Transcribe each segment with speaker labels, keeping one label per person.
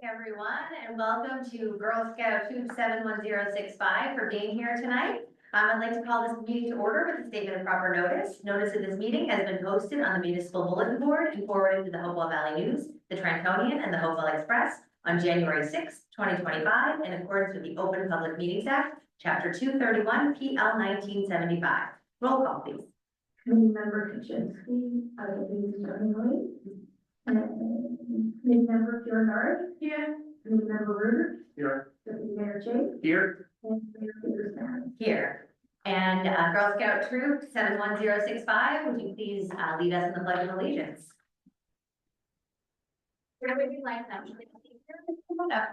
Speaker 1: Everyone, and welcome to Girl Scout Troop 71065 for being here tonight. I'd like to call this meeting to order with a statement of proper notice. Notice of this meeting has been posted on the municipal bulletin board and forwarded to the Hopewell Valley News, the Trentonian, and the Hopewell Express on January 6, 2025, in accordance with the Open Public Meetings Act, Chapter 231, PL 1975. Roll call, please.
Speaker 2: Committee member Kaczynski, I will be starting Committee member Bernard. Here. Committee member Ruder.
Speaker 3: Here.
Speaker 2: Deputy Mayor Jake.
Speaker 3: Here.
Speaker 2: And Mayor Peterson.
Speaker 1: Here. And Girl Scout Troop 71065, would you please lead us in the Pledge of Allegiance?
Speaker 4: Where would you like them?
Speaker 1: Go ahead.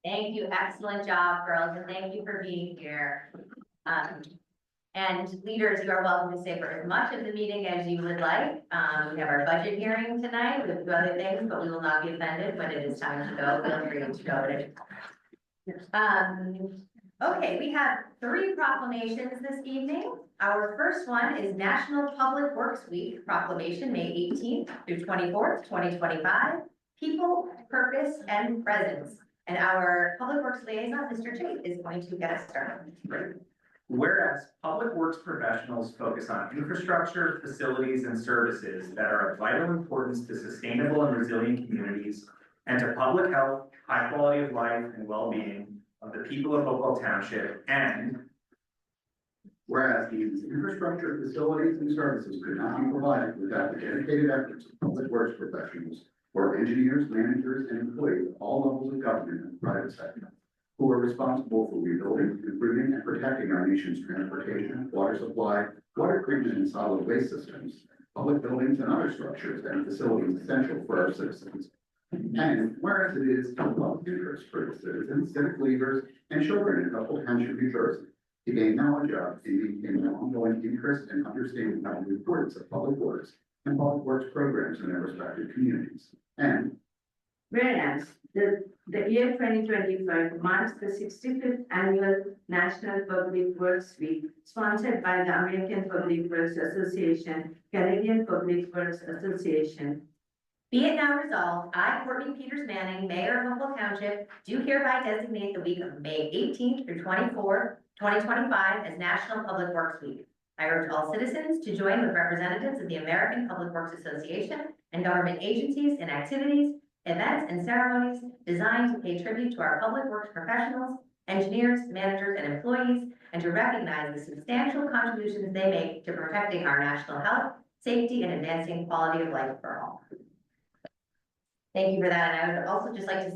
Speaker 1: Thank you. Excellent job, girls, and thank you for being here. And leaders, you are welcome to stay for as much of the meeting as you would like. We have our budget hearing tonight with a few other things, but we will not be offended when it is time to go. Feel free to go. Okay, we have 3 proclamations this evening. Our first one is National Public Works Week proclamation, May 18th through 24th, 2025. People, purpose, and presence. And our Public Works liaison, Mr. Jake, is going to get us started.
Speaker 3: Whereas public works professionals focus on infrastructure, facilities, and services that are of vital importance to sustainable and resilient communities and to public health, high quality of life, and well-being of the people of Hopewell Township, and
Speaker 5: whereas these infrastructure, facilities, and services could not be provided without the dedicated efforts of public works professionals, or engineers, managers, and employees at all levels of government and private sector, who are responsible for rebuilding, improving, and protecting our nation's transportation, water supply, water treatment, and solid waste systems, public buildings, and other structures and facilities essential for our citizens. And whereas it is of public interest for the citizens, civic leaders, and children in Hopewell Township, New Jersey, to gain knowledge of and maintain an ongoing interest and understanding of the importance of public works and public works programs in their respective communities. And
Speaker 6: whereas the year 2025 marks the 65th annual National Public Works Week, sponsored by the American Public Works Association, Canadian Public Works Association.
Speaker 1: Be it now resolved, I, Courtney Peters Manning, Mayor of Hopewell Township, do hereby designate the week of May 18th through 24th, 2025 as National Public Works Week. I urge all citizens to join with representatives of the American Public Works Association and government agencies in activities, events, and ceremonies designed to pay tribute to our public works professionals, engineers, managers, and employees, and to recognize the substantial contributions they make to protecting our national health, safety, and advancing quality of life for all. Thank you for that. And I would also just like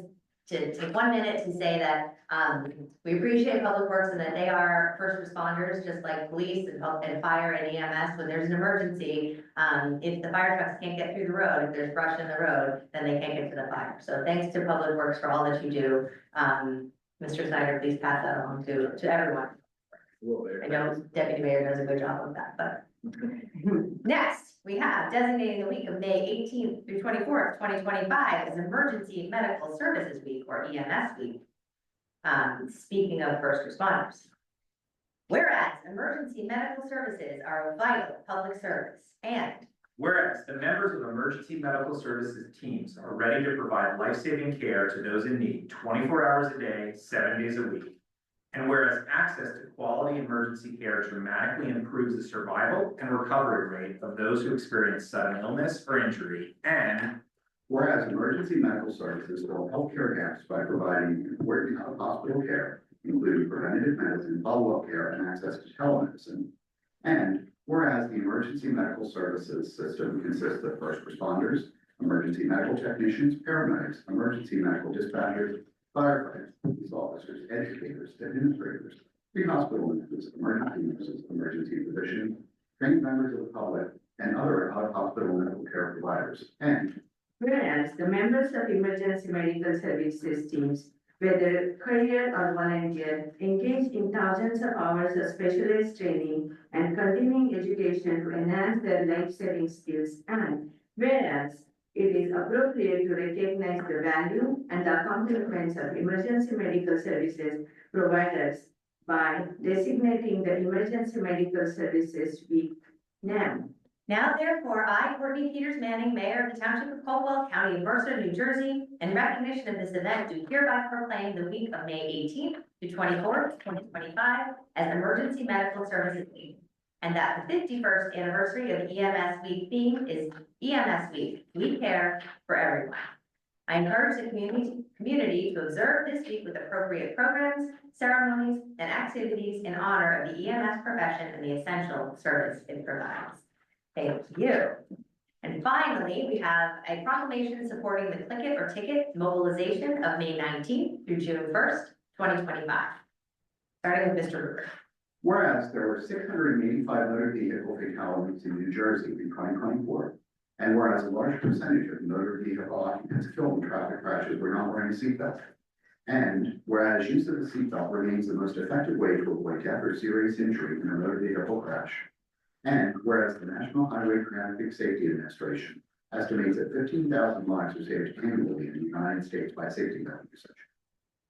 Speaker 1: to take 1 minute to say that we appreciate Public Works and that they are first responders, just like police and fire and EMS. When there's an emergency, if the fire trucks can't get through the road, if there's brush in the road, then they can't get to the fire. So thanks to Public Works for all that you do. Mr. Snyder, please pass that along to everyone. I know Deputy Mayor does a good job of that, but next we have designating the week of May 18th through 24th, 2025 as Emergency Medical Services Week, or EMS Week. Speaking of first responders, whereas emergency medical services are a vital public service, and
Speaker 3: whereas the members of emergency medical services teams are ready to provide life-saving care to those in need 24 hours a day, 7 days a week. And whereas access to quality emergency care dramatically improves the survival and recovery rate of those who experience sudden illness or injury. And
Speaker 5: whereas emergency medical services fill healthcare gaps by providing important out-of-hospital care, including preventative medicine, follow-up care, and access to telemedicine. And Whereas the emergency medical services system consists of first responders, emergency medical technicians, paramedics, emergency medical dispatchers, firefighters, police officers, educators, administrators, pre-hospital nurses, emergency nurses, emergency physicians, trained members of the public, and other out-of-hospital medical care providers. And
Speaker 6: whereas the members of emergency medical services teams, whether career or volunteer, engage in thousands of hours of specialized training and continuing education to enhance their life-saving skills. And whereas it is appropriate to recognize the value and the accomplishments of emergency medical services providers by designating the Emergency Medical Services Week now.
Speaker 1: Now therefore, I, Courtney Peters Manning, Mayor of the Township of Hopewell, County of Mercer, New Jersey, in recognition of this event, do hereby proclaim the week of May 18th to 24th, 2025 as Emergency Medical Services Week. And that the 51st anniversary of the EMS Week theme is EMS Week, We Care for Everyone. I encourage the community to observe this week with appropriate programs, ceremonies, and activities in honor of the EMS profession and the essential service it provides. Thank you. And finally, we have a proclamation supporting the Click It or Ticket mobilization of May 19th through June 1st, 2025. Starting with Mr. Ruger.
Speaker 5: whereas there were 685 motor vehicle fatalities in New Jersey in 2024, and whereas a large percentage of motor vehicle occupants killed in traffic crashes were not wearing a seatbelt, and whereas use of the seatbelt remains the most effective way to avoid death or serious injury in a motor vehicle crash, and whereas the National Highway Traffic Safety Administration estimates that 15,000 lives are saved annually in the United States by safety belt usage.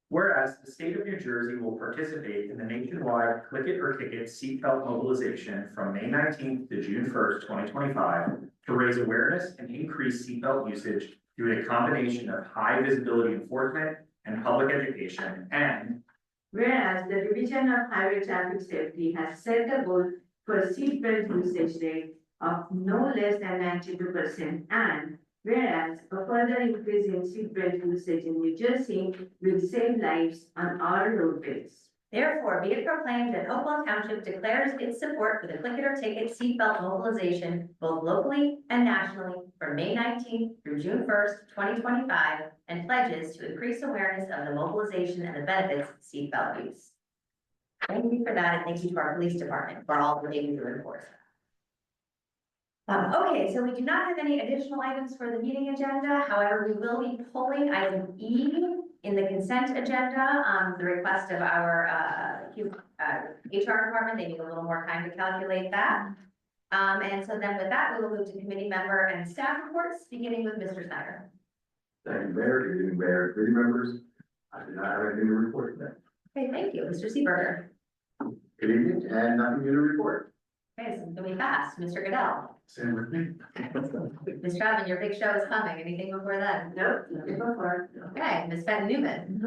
Speaker 3: Whereas the state of New Jersey will participate in the nationwide Click It or Ticket seatbelt mobilization from May 19th to June 1st, 2025, to raise awareness and increase seatbelt usage through a combination of high visibility enforcement and public education. And
Speaker 6: whereas the Division of Highway Traffic Safety has set a goal for seatbelt usage rate of no less than 92%, and whereas a further increase in seatbelt usage in New Jersey will save lives on our roadways.
Speaker 1: Therefore, be it proclaimed that Hopewell Township declares its support for the Click It or Ticket seatbelt mobilization both locally and nationally from May 19th through June 1st, 2025, and pledges to increase awareness of the mobilization and the benefits of seatbelt use. Thank you for that, and thank you to our police department for all that they do to enforce. Okay, so we do not have any additional items for the meeting agenda. However, we will be pulling item E in the consent agenda, the request of our HR department. They need a little more time to calculate that. And so then with that, we will move to committee member and staff reports, beginning with Mr. Snyder.
Speaker 5: Thank you, Mayor. Good evening, Mayor and committee members. I do not have anything to report today.
Speaker 1: Okay, thank you. Mr. Seeberger.
Speaker 5: Good evening, and nothing new to report.
Speaker 1: Okay, so then we pass. Mr. Goodell.
Speaker 5: Same with me.
Speaker 1: Ms. Travin, your big show is coming. Anything before then?
Speaker 6: Nope, nothing before.
Speaker 1: Okay, Ms. Fenton Newman.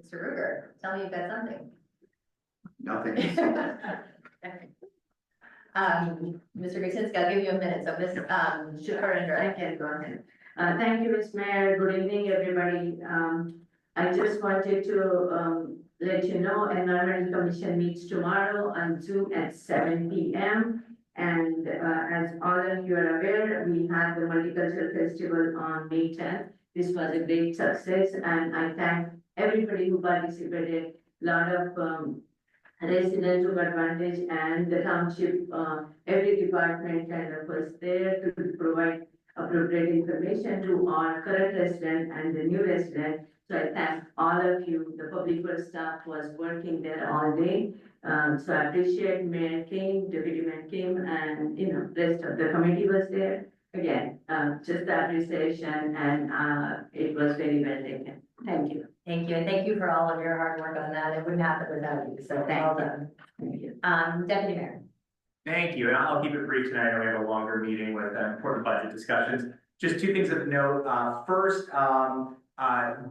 Speaker 1: Mr. Ruger, tell me you've got something.
Speaker 5: Nothing.
Speaker 1: Mr. Krasinski, I'll give you a minute, so Ms. Schiffer,
Speaker 6: I can go ahead. Thank you, Ms. Mayor. Good evening, everybody. I just wanted to let you know, Environmental Commission meets tomorrow on Zoom at 7 p.m. And as all of you are aware, we had the Multicultural Festival on May 10th. This was a great success, and I thank everybody who participated. A lot of residents took advantage, and the township, every department kind of was there to provide appropriate information to our current resident and the new resident. So I thank all of you. The public works staff was working there all day. So I appreciate Mayor King, Deputy Mayor Kim, and rest of the committee was there. Again, just the appreciation, and it was very well taken. Thank you.
Speaker 1: Thank you, and thank you for all of your hard work on that. It wouldn't happen without you, so well done.
Speaker 6: Thank you.
Speaker 1: Deputy Mayor.
Speaker 3: thank you, and I'll keep it brief tonight. I know we have a longer meeting with important budget discussions. Just two things of note. First,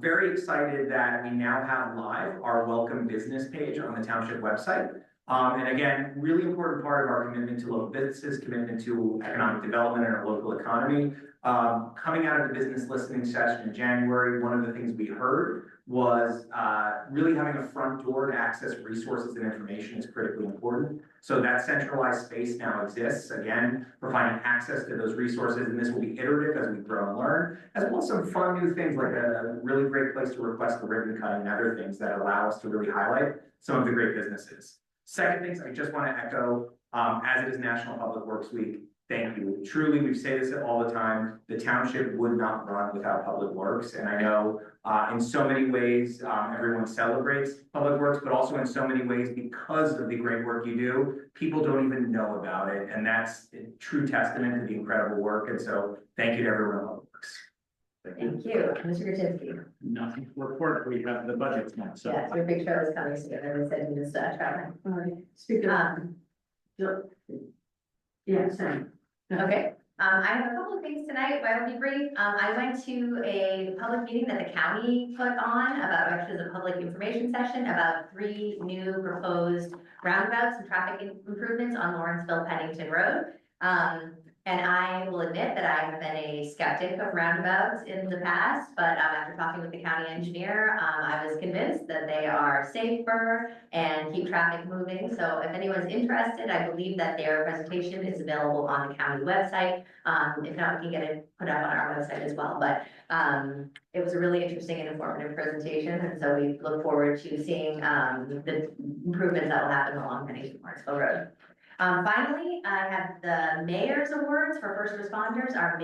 Speaker 3: very excited that we now have live our welcome business page on the township website. And again, really important part of our commitment to local businesses, commitment to economic development in our local economy. Coming out of the business listening session in January, one of the things we heard was really having a front door to access resources and information is critically important. So that centralized space now exists, again, providing access to those resources, and this will be iterative as we grow and learn, as well as some fun new things like a really great place to request the ribbon cutting and other things that allow us to really highlight some of the great businesses. Second things, I just want to echo, as it is National Public Works Week, thank you. Truly, we say this all the time, the township would not run without Public Works. And I know in so many ways, everyone celebrates Public Works, but also in so many ways, because of the great work you do, people don't even know about it. And that's a true testament to the incredible work. And so thank you to everyone in Public Works.
Speaker 1: Thank you, Mr. Kaczynski.
Speaker 4: Nothing to report, we have the budgets now, so.
Speaker 1: Yes, your big show is coming soon, and we said we just traveling.
Speaker 6: Speaker, yeah, sorry.
Speaker 1: Okay, I have a couple of things tonight, but I will be brief. I went to a public meeting that the county put on about, actually, the public information session about 3 new proposed roundabouts and traffic improvements on Lawrenceville Pennington Road. And I will admit that I have been a skeptic of roundabouts in the past, but after talking with the county engineer, I was convinced that they are safer and keep traffic moving. So if anyone's interested, I believe that their presentation is available on the county website. If not, we can get it put up on our website as well. But it was a really interesting and informative presentation, and so we look forward to seeing the improvements that will happen along Pennington-Lawrenceville Road. Finally, I have the Mayor's Awards for First Responders are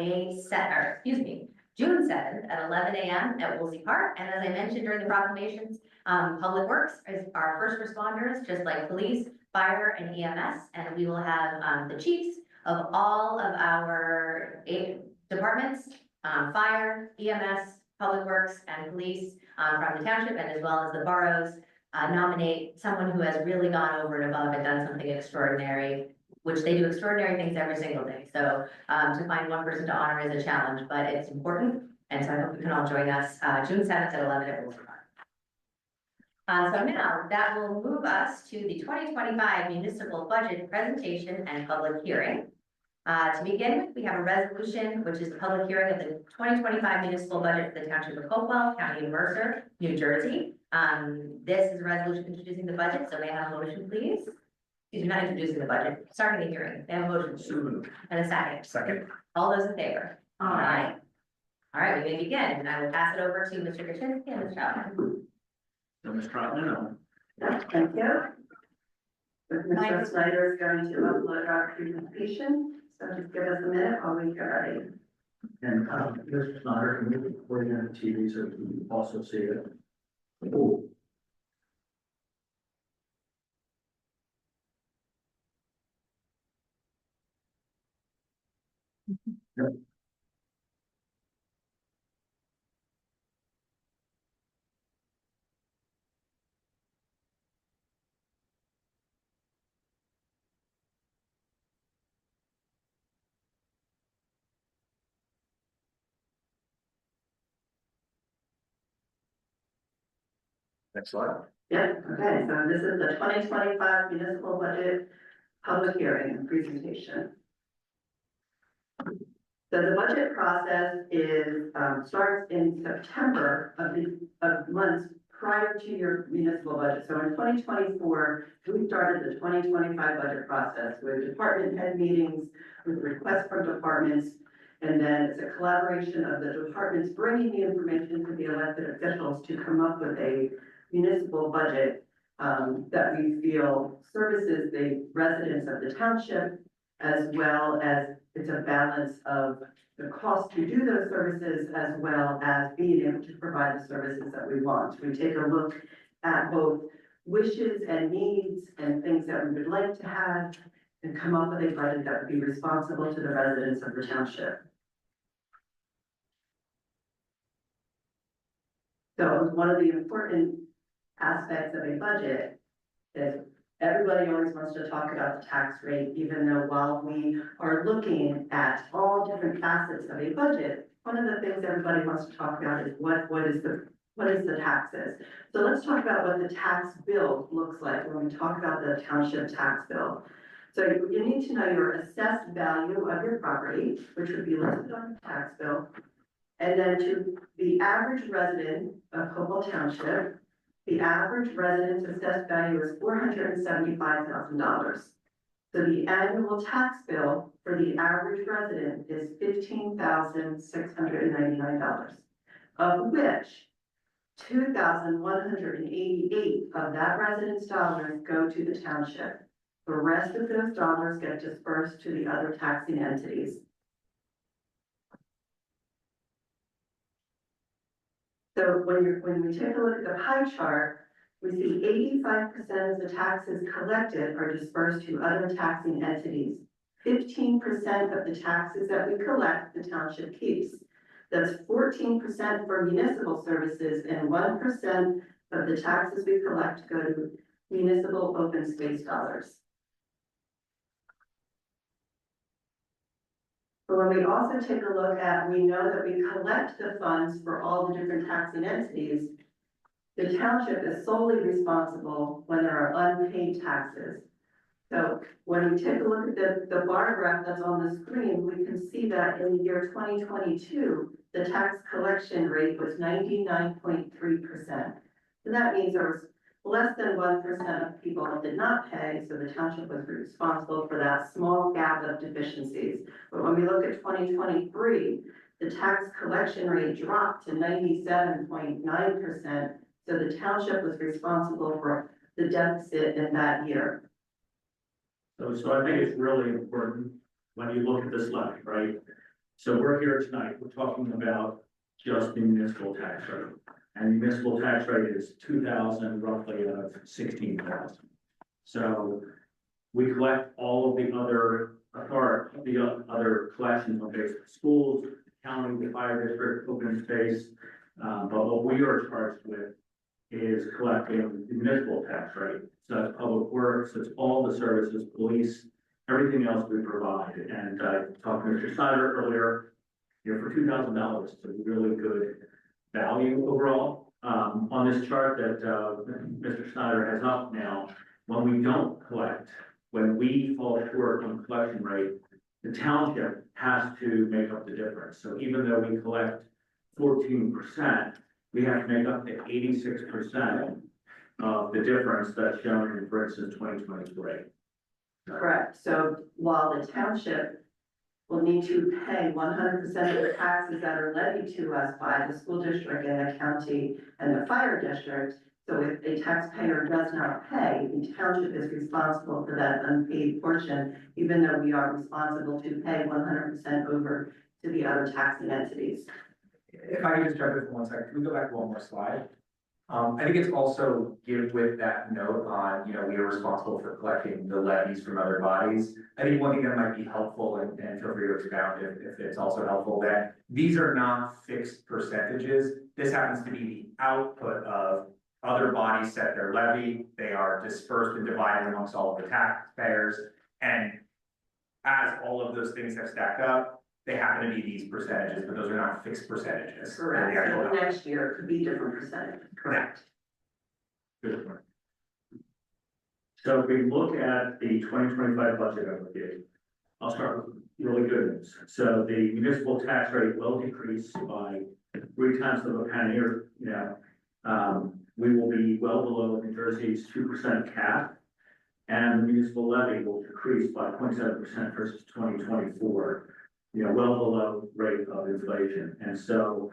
Speaker 1: June 7th at 11 a.m. at Woolsey Park. And as I mentioned during the proclamations, Public Works is our first responders, just like police, fire, and EMS. And we will have the chiefs of all of our 8 departments, fire, EMS, Public Works, and police from the township, and as well as the boroughs, nominate someone who has really gone over and above and done something extraordinary, which they do extraordinary things every single day. So to find one person to honor is a challenge, but it's important. And so I hope you can all join us June 7th at 11 at Woolsey Park. So now that will move us to the 2025 municipal budget presentation and public hearing. To begin with, we have a resolution, which is the public hearing of the 2025 municipal budget for the Township of Hopewell, County of Mercer, New Jersey. This is a resolution introducing the budget, so may I have a motion, please? Excuse me, not introducing the budget, starting the hearing. May I have a motion, please? And a second.
Speaker 3: Second.
Speaker 1: All those in favor? Aye. All right, we may begin, and I will pass it over to Mr. Kaczynski and Ms. Troutman.
Speaker 4: So, Ms. Trotman,
Speaker 2: Thank you. Mr. Snyder is going to upload our presentation, so just give us a minute while we get ready.
Speaker 4: and, Mr. Snyder, can you bring in the TV so we can also see it?
Speaker 3: Next slide.
Speaker 2: Yep, okay, so this is the 2025 municipal budget public hearing and presentation. So the budget process is, starts in September of months prior to your municipal budget. So in 2024, we started the 2025 budget process with department head meetings, with requests from departments, and then it's a collaboration of the departments bringing the information to the elected officials to come up with a municipal budget that we feel services the residents of the township, as well as it's a balance of the cost to do those services, as well as being able to provide the services that we want. We take a look at both wishes and needs and things that we would like to have, and come up with a budget that would be responsible to the residents of the township. So one of the important aspects of a budget is everybody always wants to talk about the tax rate, even though while we are looking at all different facets of a budget, one of the things everybody wants to talk about is what is the what is the taxes? So let's talk about what the tax bill looks like when we talk about the township tax bill. So you need to know your assessed value of your property, which would be listed on the tax bill. And then to the average resident of Hopewell Township, the average resident's assessed value is $475,000. So the annual tax bill for the average resident is $15,699, of which 2,188 of that resident's dollars go to the township. The rest of those dollars get dispersed to the other taxing entities. So when we take a look at the pie chart, we see 85% of the taxes collected are dispersed to other taxing entities. 15% of the taxes that we collect, the township keeps. That's 14% for municipal services, and 1% of the taxes we collect go to municipal open space dollars. But when we also take a look at, we know that we collect the funds for all the different taxing entities. The township is solely responsible when there are unpaid taxes. So when we take a look at the bar graph that's on the screen, we can see that in the year 2022, the tax collection rate was 99.3%. And that means there was less than 1% of people that did not pay, so the township was responsible for that small gap of deficiencies. But when we look at 2023, the tax collection rate dropped to 97.9%, so the township was responsible for the deficit in that year.
Speaker 4: So I think it's really important when you look at this levy, right? So we're here tonight, we're talking about just the municipal tax rate. And municipal tax rate is 2,000 roughly out of 16,000. So we collect all of the other other collections on basic schools, county, the fire district, open space. But what we are charged with is collecting the municipal tax rate. So that's public works, it's all the services, police, everything else we provide. And I talked to Mr. Snyder earlier, for $2,000, it's a really good value overall. On this chart that Mr. Snyder has up now, when we don't collect, when we fall short on collection rate, the township has to make up the difference. So even though we collect 14%, we have to make up the 86% of the difference that's shown in, for instance, 2023.
Speaker 2: Correct. So while the township will need to pay 100% of the taxes that are levied to us by the school district and the county and the fire district, so if a taxpayer does not pay, the township is responsible for that unpaid portion, even though we are responsible to pay 100% over to the other taxing entities.
Speaker 3: If I could just jump in for 1 second, can we go back one more slide? I think it's also give with that note on, we are responsible for collecting the levies from other bodies. I think one thing that might be helpful, and feel free to expound if it's also helpful, that these are not fixed percentages. This happens to be the output of other bodies set their levy. They are dispersed and divided amongst all of the taxpayers. And as all of those things have stacked up, they happen to be these percentages, but those are not fixed percentages.
Speaker 2: Correct. So next year it could be different percentages.
Speaker 3: Correct.
Speaker 4: Good point. So if we look at the 2025 budget overview, I'll start with really good news. So the municipal tax rate will decrease by 0.3 of a penny, or we will be well below New Jersey's 2% cap, and the municipal levy will decrease by 0.7% versus 2024. Well below rate of inflation. And so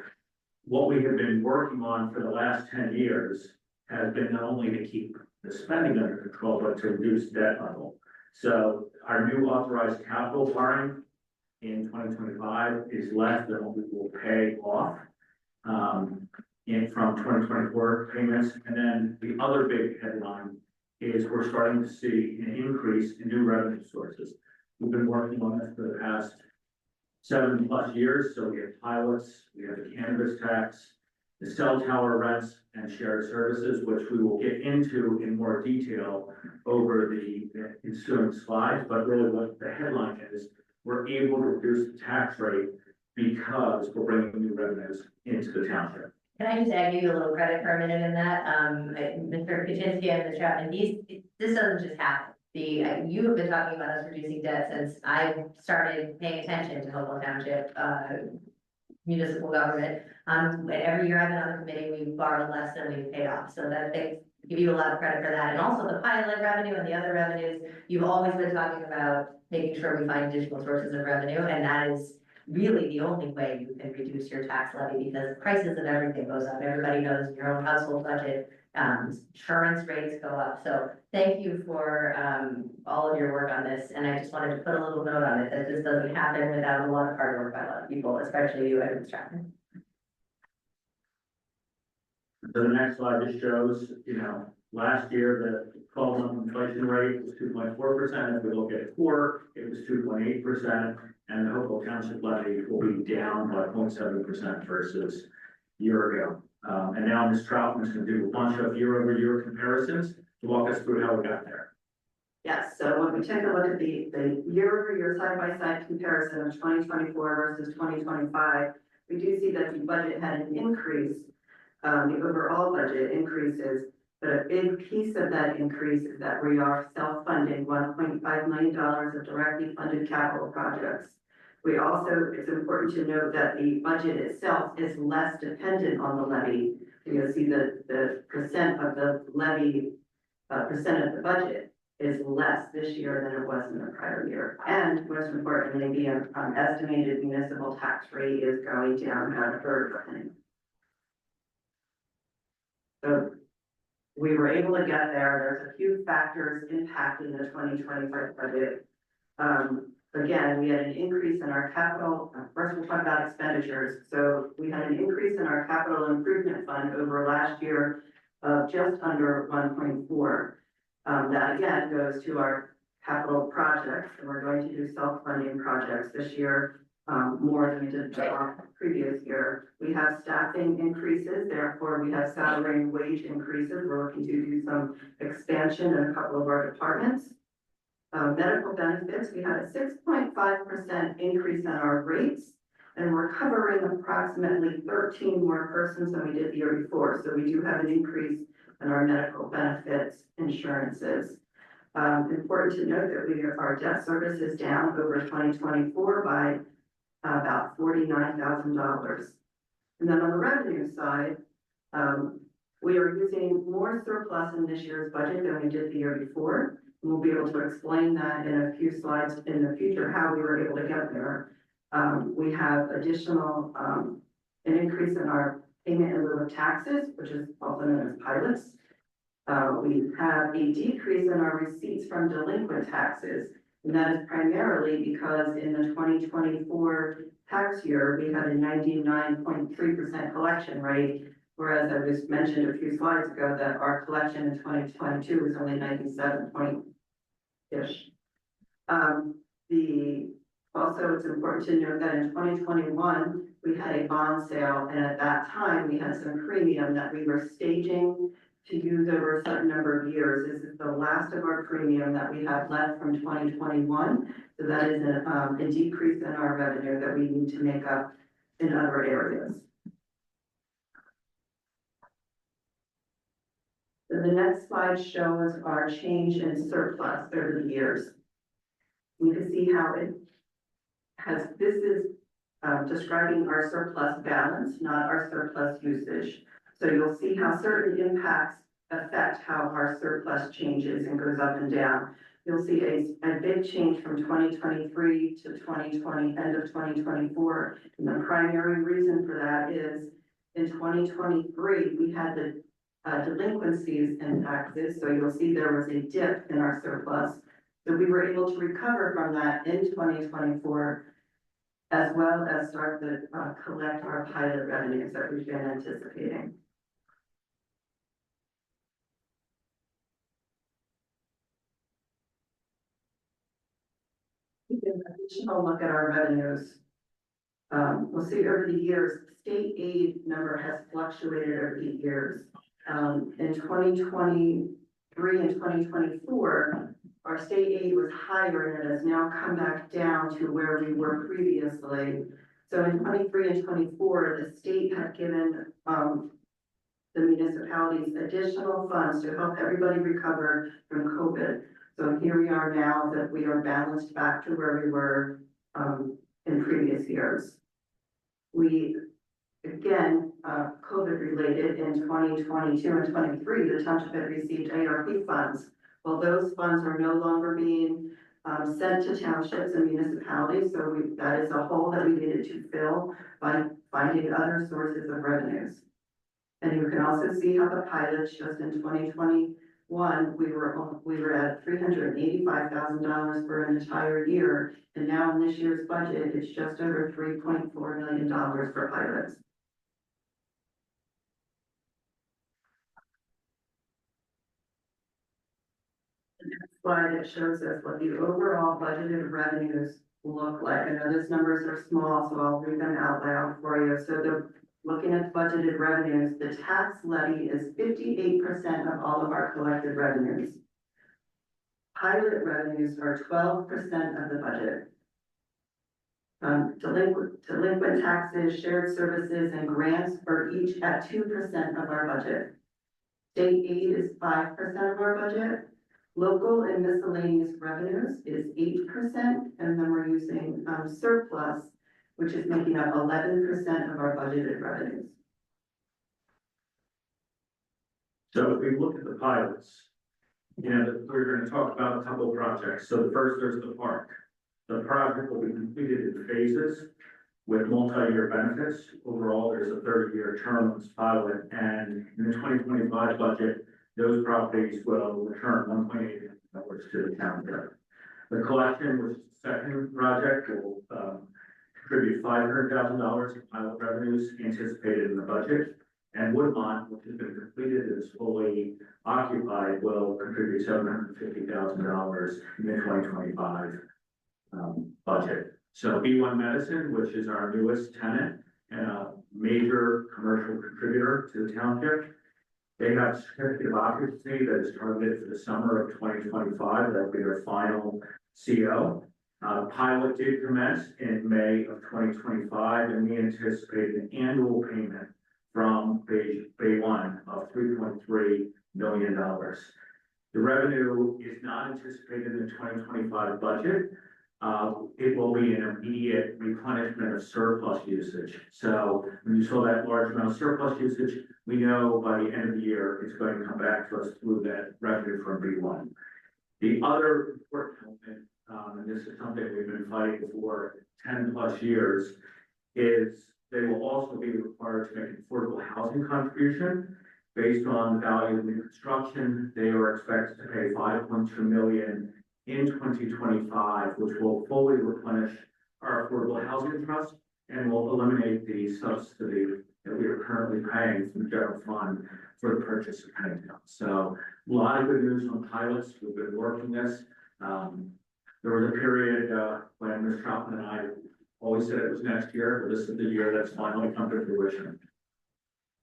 Speaker 4: what we have been working on for the last 10 years has been not only to keep the spending under control, but to reduce debt level. So our new authorized capital borrowing in 2025 is less than what we will pay off from 2024 payments. And then the other big headline is we're starting to see an increase in new revenue sources. We've been working on this for the past 7+ years. So we have pilots, we have the cannabis tax, the cell tower rents and shared services, which we will get into in more detail over the ensuing slides. But really what the headline is, we're able to reduce the tax rate because we're bringing new revenues into the township.
Speaker 1: Can I just add you a little credit for a minute in that? Mr. Kaczynski and Ms. Chapman, this doesn't just happen. You have been talking about us reducing debt since I started paying attention to Hopewell Township, municipal government. And every year I've been on the committee, we've borrowed less than we've paid off, so that they give you a lot of credit for that. And also the pilot revenue and the other revenues, you've always been talking about making sure we find additional sources of revenue, and that is really the only way you can reduce your tax levy, because prices of everything goes up. Everybody knows your own household budget, insurance rates go up. So thank you for, all of your work on this. And I just wanted to put a little note on it, that this doesn't happen without a lot of hard work by a lot of people, especially you, Ms. Chapman.
Speaker 4: So the next slide just shows, last year, the 12-month inflation rate was 2.4%. If we look at core, it was 2.8%. And the Hopewell Township levy will be down by 0.7% versus a year ago. And now Ms. Troutman is going to do a bunch of year-over-year comparisons to walk us through how we got there.
Speaker 2: Yes, so when we take a look at the year-over-year side-by-side comparison of 2024 versus 2025, we do see that the budget had an increase. The overall budget increases, but a big piece of that increase is that we are self-funding $1.5 million of directly funded capital projects. We also, it's important to note that the budget itself is less dependent on the levy. You'll see that the percent of the levy, percent of the budget is less this year than it was in the prior year. And most importantly, the estimated municipal tax rate is going down about a third. So we were able to get there. There's a few factors impacting the 2025 budget. Again, we had an increase in our capital. First, we'll talk about expenditures. So we had an increase in our capital improvement fund over last year of just under 1.4. That again goes to our capital projects, and we're going to do self-funding projects this year, more than we did the previous year. We have staffing increases, therefore we have salary and wage increases. We're looking to do some expansion in a couple of our departments. Medical benefits, we had a 6.5% increase in our rates, and we're covering approximately 13 more persons than we did the year before. So we do have an increase in our medical benefits insurances. Important to note that our debt service is down over 2024 by about $49,000. And then on the revenue side, we are using more surplus in this year's budget than we did the year before. And we'll be able to explain that in a few slides in the future, how we were able to get there. We have additional, an increase in our payment in lieu of taxes, which is also known as pilots. We have a decrease in our receipts from delinquent taxes. And that is primarily because in the 2024 tax year, we had a 99.3% collection rate, whereas I just mentioned a few slides ago that our collection in 2022 was only 97 point-ish. Also, it's important to note that in 2021, we had a bond sale, and at that time, we had some premium that we were staging to use over a certain number of years. This is the last of our premium that we have left from 2021. So that is a decrease in our revenue that we need to make up in other areas. So the next slide shows our change in surplus over the years. You can see how it has, this is describing our surplus balance, not our surplus usage. So you'll see how certain impacts affect how our surplus changes and goes up and down. You'll see a big change from 2023 to 2020, end of 2024. And the primary reason for that is in 2023, we had the delinquencies in taxes. So you'll see there was a dip in our surplus. So we were able to recover from that in 2024, as well as start to collect our pilot revenues that we've been anticipating. We can additional look at our revenues. We'll see over the years, state aid number has fluctuated over the years. In 2023 and 2024, our state aid was higher and it has now come back down to where we were previously. So in 23 and 24, the state had given, the municipalities additional funds to help everybody recover from COVID. So here we are now that we are balanced back to where we were, in previous years. We, again, COVID related in 2022 and 23, the township had received ARP funds. Well, those funds are no longer being sent to townships and municipalities, so that is a hole that we needed to fill by finding other sources of revenues. And you can also see how the pilots, just in 2021, we were at $385,000 for an entire year, and now in this year's budget, it's just over $3.4 million for pilots. Slide, it shows us what the overall budgeted revenues look like. I know those numbers are small, so I'll read them out loud for you. So looking at budgeted revenues, the tax levy is 58% of all of our collected revenues. Pilot revenues are 12% of the budget. Delinquent taxes, shared services, and grants are each at 2% of our budget. State aid is 5% of our budget. Local and miscellaneous revenues is 8%, and then we're using surplus, which is making up 11% of our budgeted revenues.
Speaker 4: So if we look at the pilots, we're going to talk about a couple of projects. So the first, there's the park. The project will be completed in phases with multi-year benefits. Overall, there's a 30-year term on this pilot, and in the 2025 budget, those properties will return $1.8 million to the township. The collection, which is the second project, will contribute $500,000 in pilot revenues anticipated in the budget. And Woodmont, which has been completed and is fully occupied, will contribute $750,000 in the 2025 budget. So B1 Medicine, which is our newest tenant and a major commercial contributor to the township, they have certificate of occupancy that is targeted for the summer of 2025. That'll be their final CO. Pilot did commence in May of 2025, and we anticipate an annual payment from Bay One of $3.3 million. The revenue is not anticipated in the 2025 budget. It will be an immediate replenishment of surplus usage. So when you saw that large amount of surplus usage, we know by the end of the year, it's going to come back to us through that revenue from B1. The other important element, and this is something we've been fighting for 10 plus years, is they will also be required to make an affordable housing contribution. Based on the value of new construction, they are expected to pay $5.2 million in 2025, which will fully replenish our affordable housing trust and will eliminate the subsidy that we are currently paying from the general fund for the purchase of Pennington. So a lot of good news on pilots. We've been working this. There was a period when Ms. Troutman and I always said it was next year, but this is the year that's finally come to fruition.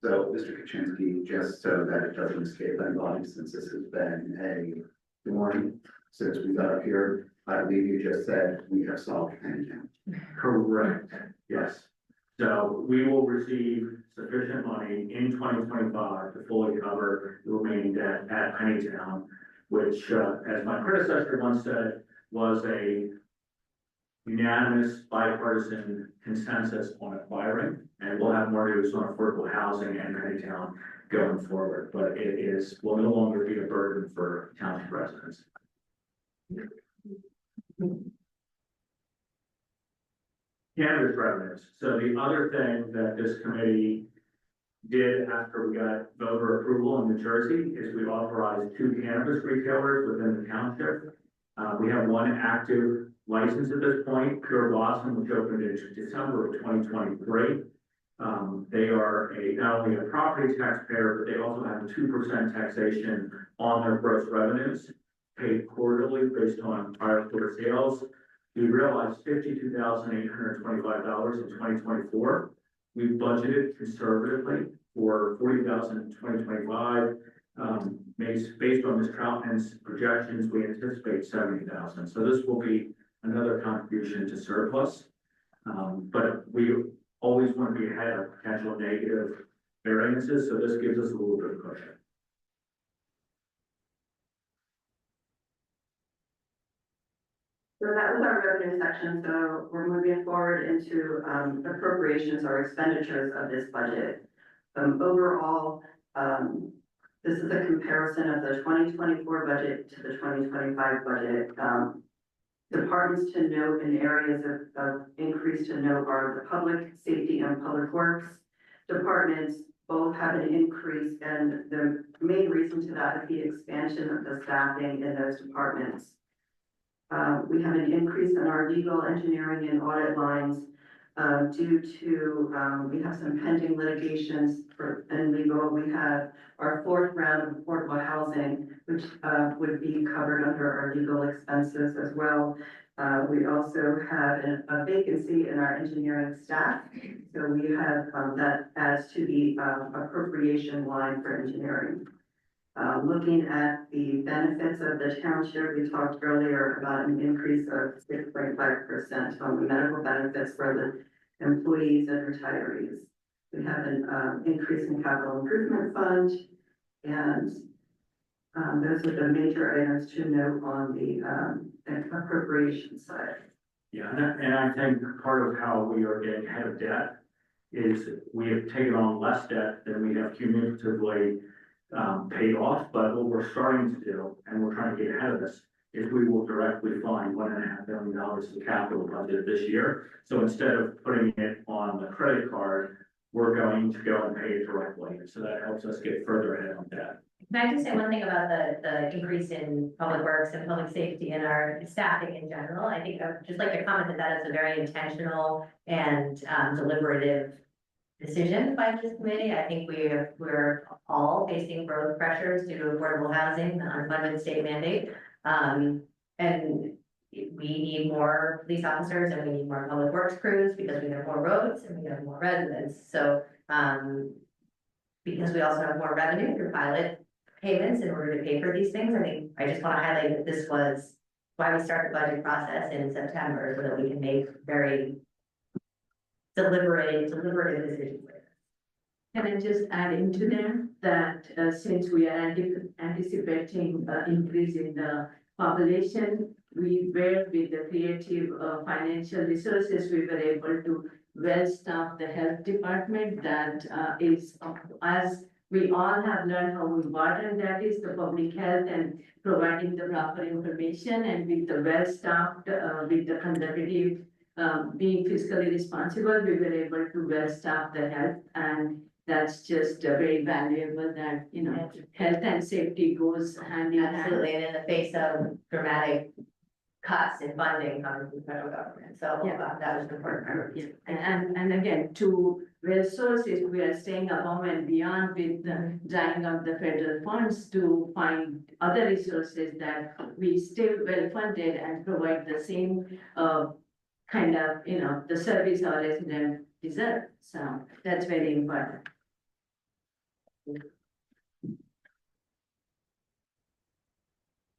Speaker 5: So, Mr. Kaczynski, just so that it doesn't escape anybody, since this has been a warning since we got up here, I believe you just said we have solved Pennington.
Speaker 4: Correct, yes. So we will receive sufficient money in 2025 to fully cover the remaining debt at Pennington, which, as my predecessor once said, was a unanimous bipartisan consensus on acquiring, and we'll have more news on affordable housing and Pennington going forward, but will no longer be a burden for township residents. Cannabis revenues. So the other thing that this committee did after we got voter approval in New Jersey is we authorized 2 cannabis retailers within the township. We have 1 active license at this point, Pure Blossom, which opened in December of 2023. They are not only a property taxpayer, but they also have a 2% taxation on their gross revenues, paid quarterly based on prior quarter sales. We realized $52,825 in 2024. We budgeted conservatively for $40,000 in 2025. Based on Ms. Troutman's projections, we anticipate $70,000. So this will be another contribution to surplus. But we always want to be ahead of potential negative variances, so this gives us a little bit of cushion.
Speaker 2: So that was our revenue section, so we're moving forward into appropriations or expenditures of this budget. Overall, this is a comparison of the 2024 budget to the 2025 budget. Departments to note and areas of increase to note are the public safety and public works. Departments both have an increase, and the main reason to that is the expansion of the staffing in those departments. We have an increase in our legal, engineering, and audit lines due to, we have some pending litigations in legal. We have our fourth round of affordable housing, which would be covered under our legal expenses as well. We also have a vacancy in our engineering staff. So we have, that adds to the appropriation line for engineering. Looking at the benefits of the township, we talked earlier about an increase of 6.5% on the medical benefits for the employees and retirees. We have an increase in capital improvement fund, and those are the major items to note on the appropriation side.
Speaker 4: Yeah, and I think part of how we are getting ahead of debt is we have taken on less debt than we have cumulatively paid off, but what we're starting to do, and we're trying to get ahead of this, is we will directly fund $1.5 billion of capital budget this year. So instead of putting it on the credit card, we're going to go and pay it directly. So that helps us get further ahead on that.
Speaker 1: Can I just say one thing about the increase in public works and public safety and our staffing in general? I think I'd just like to comment that is a very intentional and deliberative decision by this committee. I think we're all facing growth pressures due to affordable housing, the unfunded state mandate. And we need more police officers and we need more public works crews because we have more roads and we have more residents. So, because we also have more revenue through pilot payments in order to pay for these things, I just want to highlight that this was why we started the budget process in September, so that we can make very deliberative decisions.
Speaker 6: Can I just add into that since we are anticipating increase in the population, we were with the creative financial resources, we were able to well staff the health department that is, as we all have learned how important that is, the public health and providing the proper information, and with the well staffed, with the conservative being fiscally responsible, we were able to well staff the health, and that's just very valuable that, you know, health and safety goes hand in hand.
Speaker 1: Absolutely, and in the face of dramatic cuts in funding coming from the federal government, so that was important.
Speaker 6: Yeah. And again, to resources, we are staying above and beyond with the drawing of the federal funds to find other resources that we still well funded and provide the same kind of, you know, the service our residents deserve. So that's very important.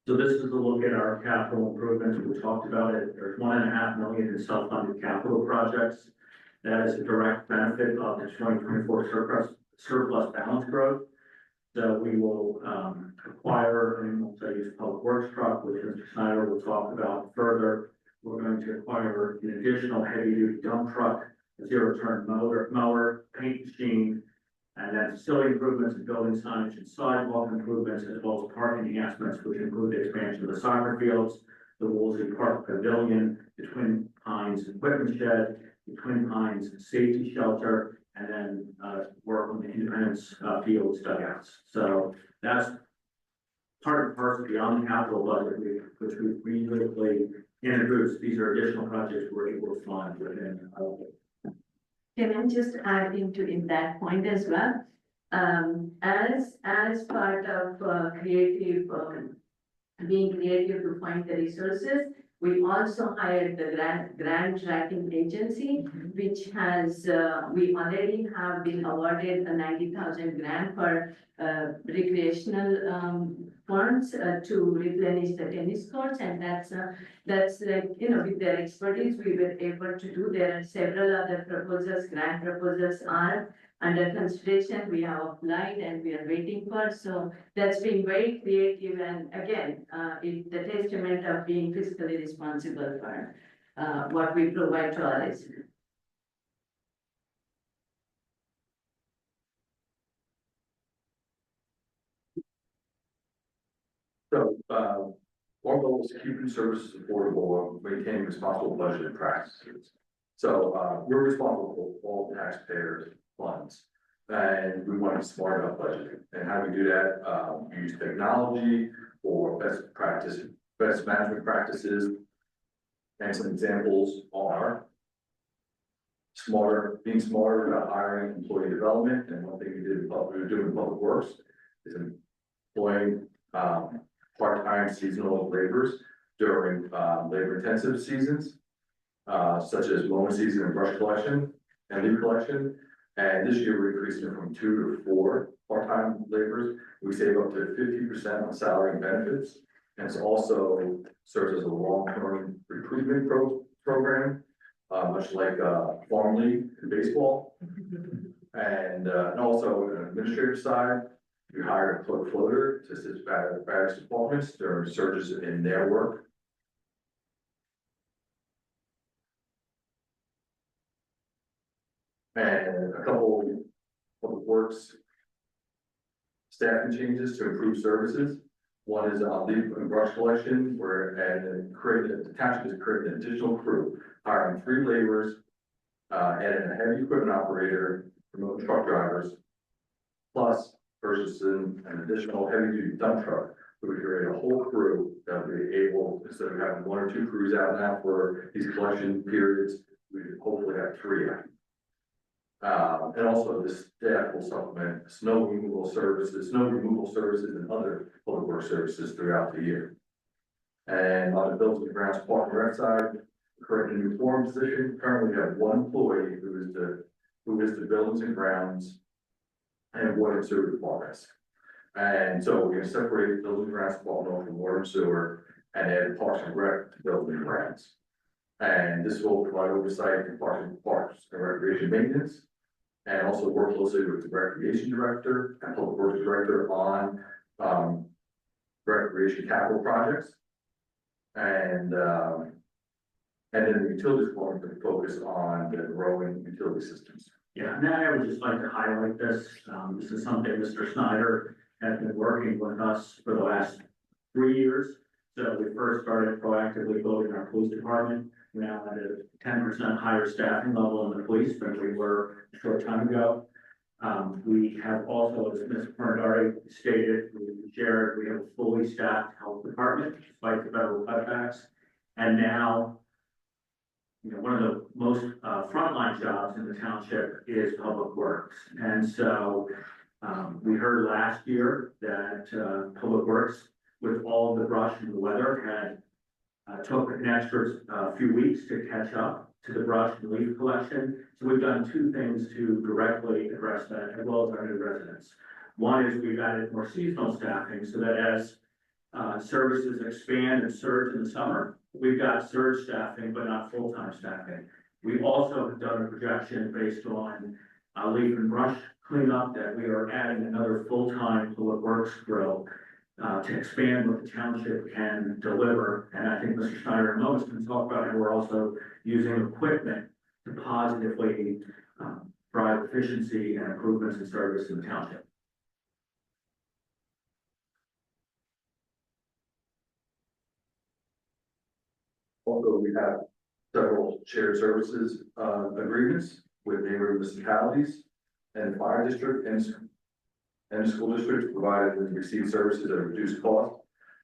Speaker 4: So this is a look at our capital improvements. We talked about it. There's $1.5 million in self-funded capital projects. That is a direct benefit of the 2024 surplus balance growth. So we will acquire a multi-use public works truck, which Mr. Snyder will talk about further. We're going to acquire an additional heavy-duty dump truck, a zero-turn mower, paint machine, and then facility improvements and building signage and sidewalk improvements, as well as parking enhancements, which include the expansion of the soccer fields, the Woolsey Park Pavilion, the Twin Pines Equipment Shed, the Twin Pines Safety Shelter, and then work on the Independence Fields dugouts. So that's part and parcel beyond the capital budget, which we previously introduced. These are additional projects we're able to fund within our budget.
Speaker 6: Can I just add in that point as well? As part of being creative to find the resources, we also hired the grant tracking agency, which has, we already have been awarded a 90,000 grant for recreational funds to replenish the tennis courts, and that's like, you know, with their expertise, we were able to do. There are several other proposals, grant proposals are under consideration. We have applied and we are waiting for, so that's been very creative, and again, it's the testament of being fiscally responsible for what we provide to our residents.
Speaker 7: So, our goal is to keep services affordable and maintaining responsible budgeting practices. So, we're responsible for all taxpayers' funds. And we want to be smart about budgeting. And how we do that, we use technology or best management practices. And some examples are being smarter about hiring employee development. And one thing we were doing in public works is employing, part-time seasonal laborers during labor-intensive seasons, such as mowing season and brush collection and leaf collection. And this year, we're increasing it from 2 to 4 part-time laborers. We save up to 50% on salary and benefits. And it's also serves as a long-term recruitment program, much like Farm League in baseball. And also on the administrative side, we hired a clerk floater to assist various departments during surges in their work. And a couple public works staffing changes to improve services. One is leaf and brush collection, the township has created an additional crew, hiring 3 laborers, adding a heavy equipment operator, remote truck drivers, plus purchasing an additional heavy-duty dump truck. So we create a whole crew that will be able, instead of having 1 or 2 crews out now for these collection periods, we hopefully have 3 out. And also the staff will supplement snow removal services and other public works services throughout the year. And on the buildings and grounds park and rec side, creating a new forum position. Currently, we have 1 employee who is the buildings and grounds and water and sewer departments. And so we're gonna separate buildings and grounds department from water and sewer and add parks and rec to buildings and grounds. And this will provide oversight in parks and recreation maintenance. And also work closely with the recreation director and public works director on recreation capital projects. And then the utilities department can focus on the growing utility systems.
Speaker 4: Yeah, and I would just like to highlight this. This is something Mr. Snyder has been working with us for the last 3 years. So we first started proactively building our police department. We're now at a 10% higher staffing level in the police than we were a short time ago. We have also, as Ms. Bernardi stated, Jared, we have a fully staffed health department despite the federal cutbacks. And now, you know, one of the most frontline jobs in the township is public works. And so we heard last year that public works, with all of the brush and the weather, had took an extra few weeks to catch up to the brush and leaf collection. So we've done 2 things to directly address that, as well as our new residents. One is we've added more seasonal staffing so that as services expand and surge in the summer, we've got surge staffing, but not full-time staffing. We also have done a projection based on leaf and brush cleanup that we are adding another full-time public works crew to expand what the township can deliver. And I think Mr. Snyder and Lois can talk about how we're also using equipment to positively drive efficiency and improvements in service in the township.
Speaker 7: Also, we have several shared services agreements with neighboring municipalities and fire district and school districts, provided and receive services at a reduced cost.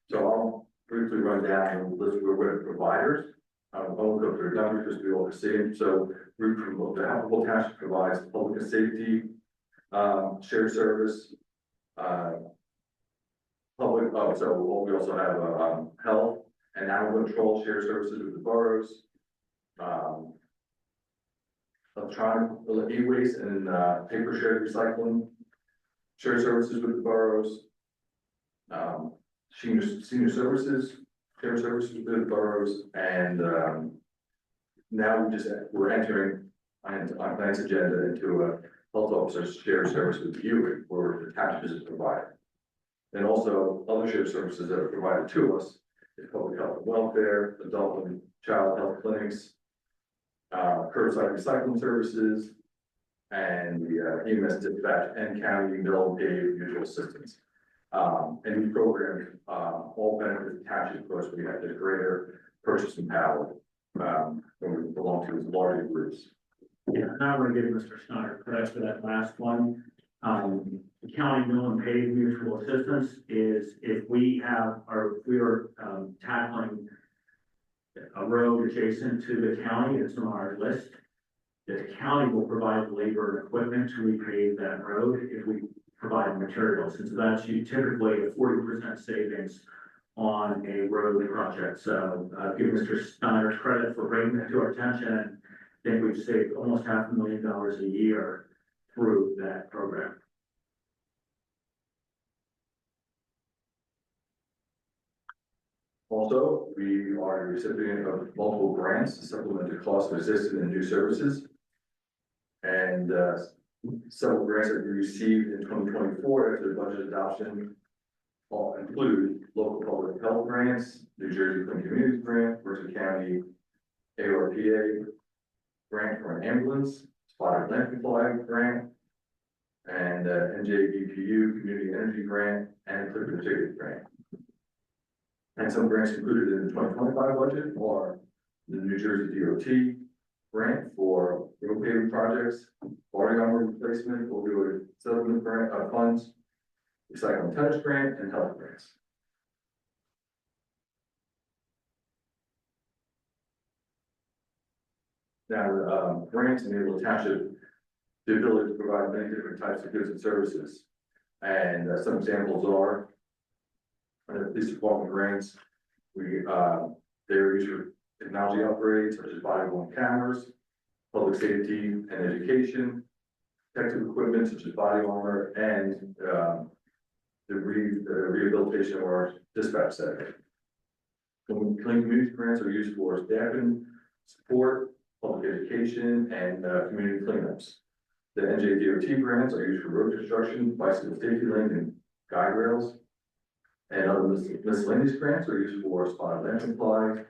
Speaker 7: So I'll briefly run down and list where we're providers. I won't go through the numbers because we all see them. So we promote the Hopewell Township provides public and safety, shared service, so we also have health and animal control shared services with the boroughs. Electronic e-waste and paper shared recycling, shared services with the boroughs. senior services, shared services with the boroughs, and, now we're entering on tonight's agenda into a health officer's shared service with you, where the township is provided. And also other shared services that are provided to us is public health and welfare, adult and child health clinics, curbside recycling services, and the EMS dispatch and county mill pay mutual assistance. And these programs, all benefit the township because we have the greater purchasing power, when we belong to these larger groups.
Speaker 4: Yeah, and I want to give Mr. Snyder credit for that last one. The county mill and pay mutual assistance is if we have, or if we are tackling a road adjacent to the county, it's on our list. The county will provide labor and equipment to repave that road if we provide materials. And so that's typically a 40% savings on a road project. So give Mr. Snyder credit for bringing that to our attention. I think we've saved almost $500,000 a year through that program.
Speaker 7: Also, we are a recipient of multiple grants to supplement the cost of existing and new services. And several grants that we received in 2024 after the budget adoption all include local public health grants, New Jersey Clean Communities Grant, Mercer County ARPA grant for an ambulance, spotted landfill flag grant, and NJBPU Community Energy Grant, and Clipper Ticket Grant. And some grants included in the 2025 budget are the New Jersey DOT grant for road paving projects, body armor replacement, opioid settlement grant funds, recycling tonnage grant, and health grants. Now, grants enable the township the ability to provide many different types of goods and services. And some examples are police department grants. They're used for technology upgrades such as body-worn cameras, public safety and education, protective equipment such as body armor, and the rehabilitation of our dispatch center. Clean community grants are used for staffing, support, public education, and community cleanups. The NJDOT grants are used for road construction, bicycle safety lane, and guide rails. And other miscellaneous grants are used for spotted landfill flag,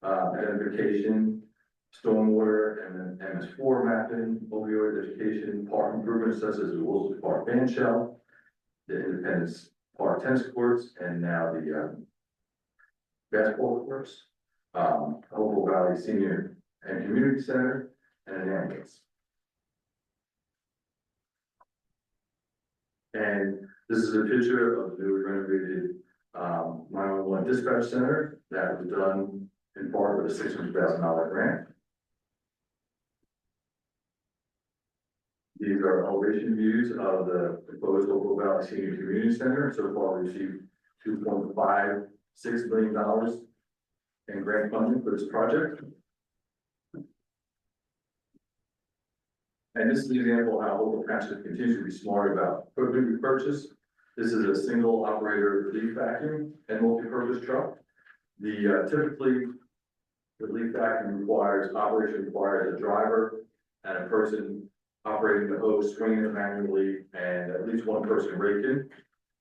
Speaker 7: identification, stormwater, and then MS4 mapping, opioid education, park improvements such as the Wilson Park band shell, the Independence Park tennis courts, and now the basketball courts, Hopewell Valley Senior and Community Center, and an ambulance. And this is a picture of the newly renovated 911 dispatch center that was done in part with a $600,000 grant. These are elevation views of the proposed Hopewell Valley Senior Community Center. So far, we received $2.56 million in grant funding for this project. And this is an example of how Hopewell Township continues to be smart about equipment we purchase. This is a single operator leaf vacuum and multi-purpose truck. Typically, the leaf vacuum operation requires a driver and a person operating the hose, swinging it manually, and at least one person raking.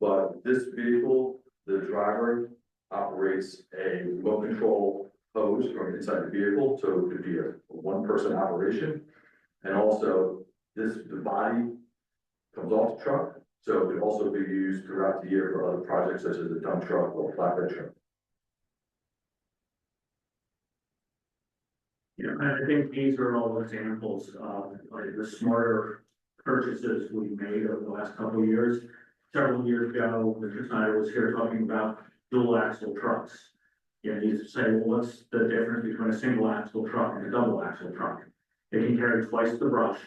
Speaker 7: But this vehicle, the driver operates a remote control hose from inside the vehicle, so it could be a one-person operation. And also, the body comes off the truck, so it could also be used throughout the year for other projects such as a dump truck or a flatbed truck.
Speaker 4: Yeah, I think these are all examples of like the smarter purchases we made over the last couple of years. Several years ago, Mr. Snyder was here talking about dual axle trucks. You know, you say, well, what's the difference between a single axle truck and a double axle truck? It can carry twice the brush.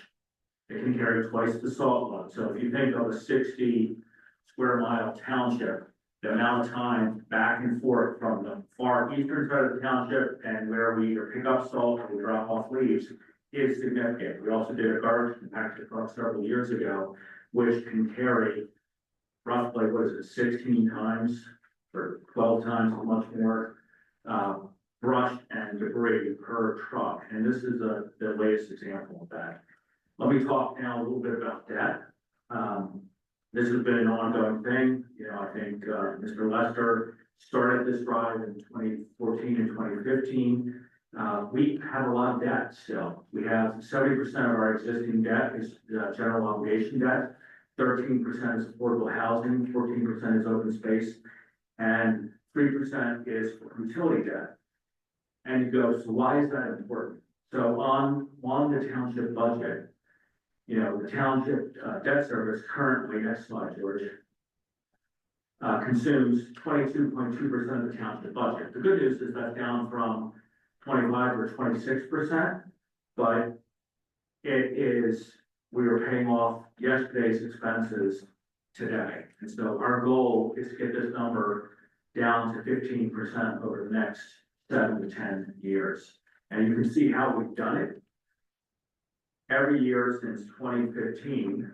Speaker 4: It can carry twice the salt load. So if you think of a 60 square mile township, the amount of time back and forth from the far eastern side of the township and where we either pick up salt or we drop off leaves is significant. We also did a garbage compactor truck several years ago, which can carry roughly, 16 times or 12 times as much more, brush and debris per truck, and this is the latest example of that. Let me talk now a little bit about debt. This has been an ongoing thing, you know, I think, Mr. Lester started this drive in 2014 and 2015. We have a lot of debt still. We have 70% of our existing debt is general obligation debt, 13% is affordable housing, 14% is open space, and 3% is utility debt. And you go, so why is that important? So on the township budget, you know, the township debt service currently, next slide, George, consumes 22.2% of the township budget. The good news is that's down from 25 or 26%, but it is, we are paying off yesterday's expenses today. And so our goal is to get this number down to 15% over the next 7 to 10 years. And you can see how we've done it. Every year since 2015,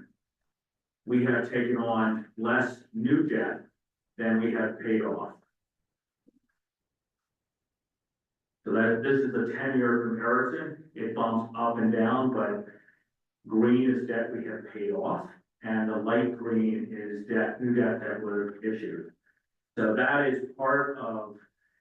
Speaker 4: we have taken on less new debt than we have paid off. So that this is a 10-year comparison. It bumps up and down, but green is debt we have paid off, and the light green is debt, new debt that were issued. So that is part of,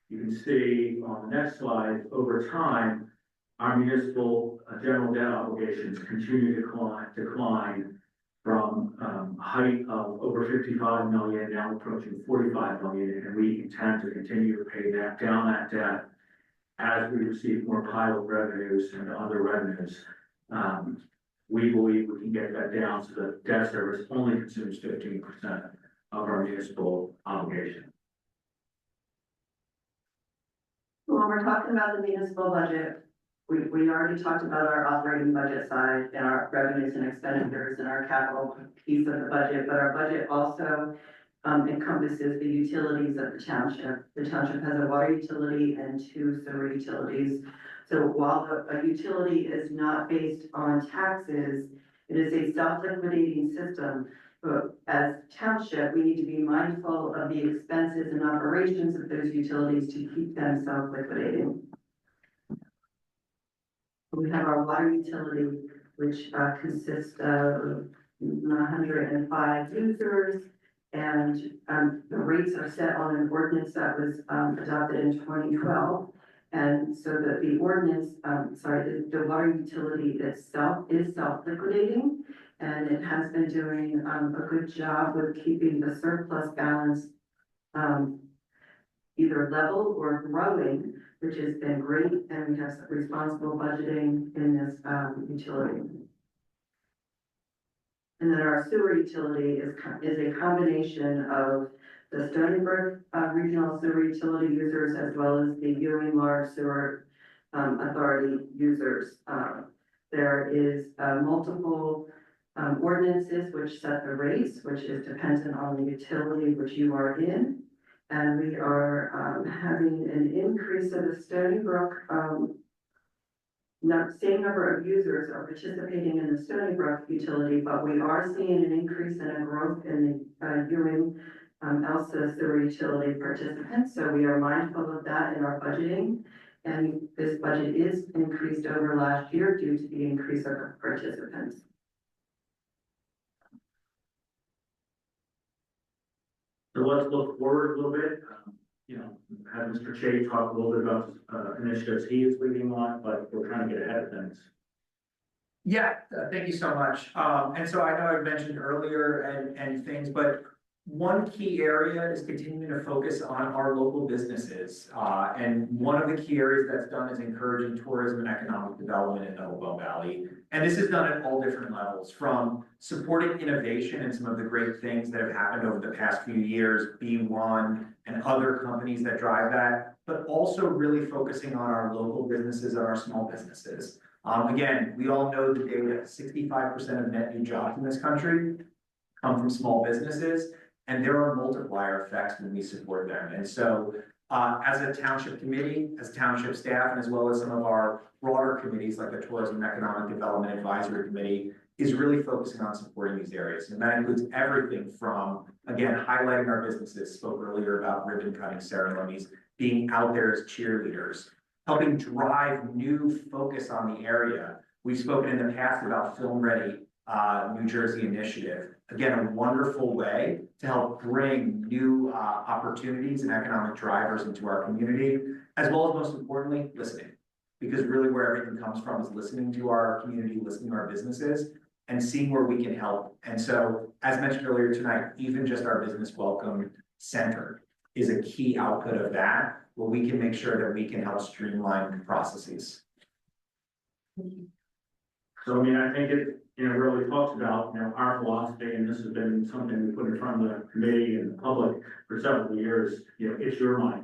Speaker 4: you can see on the next slide, over time, our municipal general debt obligations continue to decline from a height of over 55 million, now approaching 45 million, and we intend to continue to pay that down that debt as we receive more pilot revenues and other revenues. We believe we can get that down so that debt service only consumes 15% of our municipal obligation.
Speaker 2: When we're talking about the municipal budget, we already talked about our operating budget side and our revenues and expenditures and our capital piece of the budget, but our budget also encompasses the utilities of the township. The township has a water utility and 2 sewer utilities. So while a utility is not based on taxes, it is a self-liquidating system. But as township, we need to be mindful of the expenses and operations of those utilities to keep them self-liquidating. We have our water utility, which consists of 105 users, and the rates are set on an ordinance that was adopted in 2012. And so that the ordinance, the water utility itself is self-liquidating, and it has been doing a good job with keeping the surplus balance either level or growing, which has been great, and we have responsible budgeting in this utility. And then our sewer utility is a combination of the Stony Brook Regional Sewer Utility users as well as the Ewing Large Sewer Authority users. There is multiple ordinances which set the rates, which is dependent on the utility which you are in. And we are having an increase of the Stony Brook, same number of users are participating in the Stony Brook utility, but we are seeing an increase in a growth in the Ewing Elsa sewer utility participants. So we are mindful of that in our budgeting. And this budget is increased over last year due to the increase of participants.
Speaker 4: So let's look forward a little bit. Have Mr. Che talk a little bit about initiatives he is leading on, but we're trying to get ahead of things.
Speaker 3: Yeah, thank you so much. And so I know I mentioned earlier and things, but one key area is continuing to focus on our local businesses. And one of the key areas that's done is encouraging tourism and economic development in the Hopewell Valley. And this is done at all different levels, from supporting innovation and some of the great things that have happened over the past few years, B1 and other companies that drive that, but also really focusing on our local businesses and our small businesses. Again, we all know the data, 65% of net new jobs in this country come from small businesses, and there are multiplier effects when we support them. And so as a township committee, as township staff, and as well as some of our broader committees like the Tourism and Economic Development Advisory Committee, is really focusing on supporting these areas. And that includes everything from, again, highlighting our businesses, spoke earlier about ribbon cutting ceremonies, being out there as cheerleaders, helping drive new focus on the area. We've spoken in the past about Film Ready, New Jersey initiative. Again, a wonderful way to help bring new opportunities and economic drivers into our community, as well as most importantly, listening. Because really where everything comes from is listening to our community, listening to our businesses, and seeing where we can help. And so, as mentioned earlier tonight, even just our Business Welcome Center is a key output of that, where we can make sure that we can help streamline processes.
Speaker 4: So, I mean, I think it, really talks about, our philosophy, and this has been something we put in front of the committee and the public for several years, it's your money,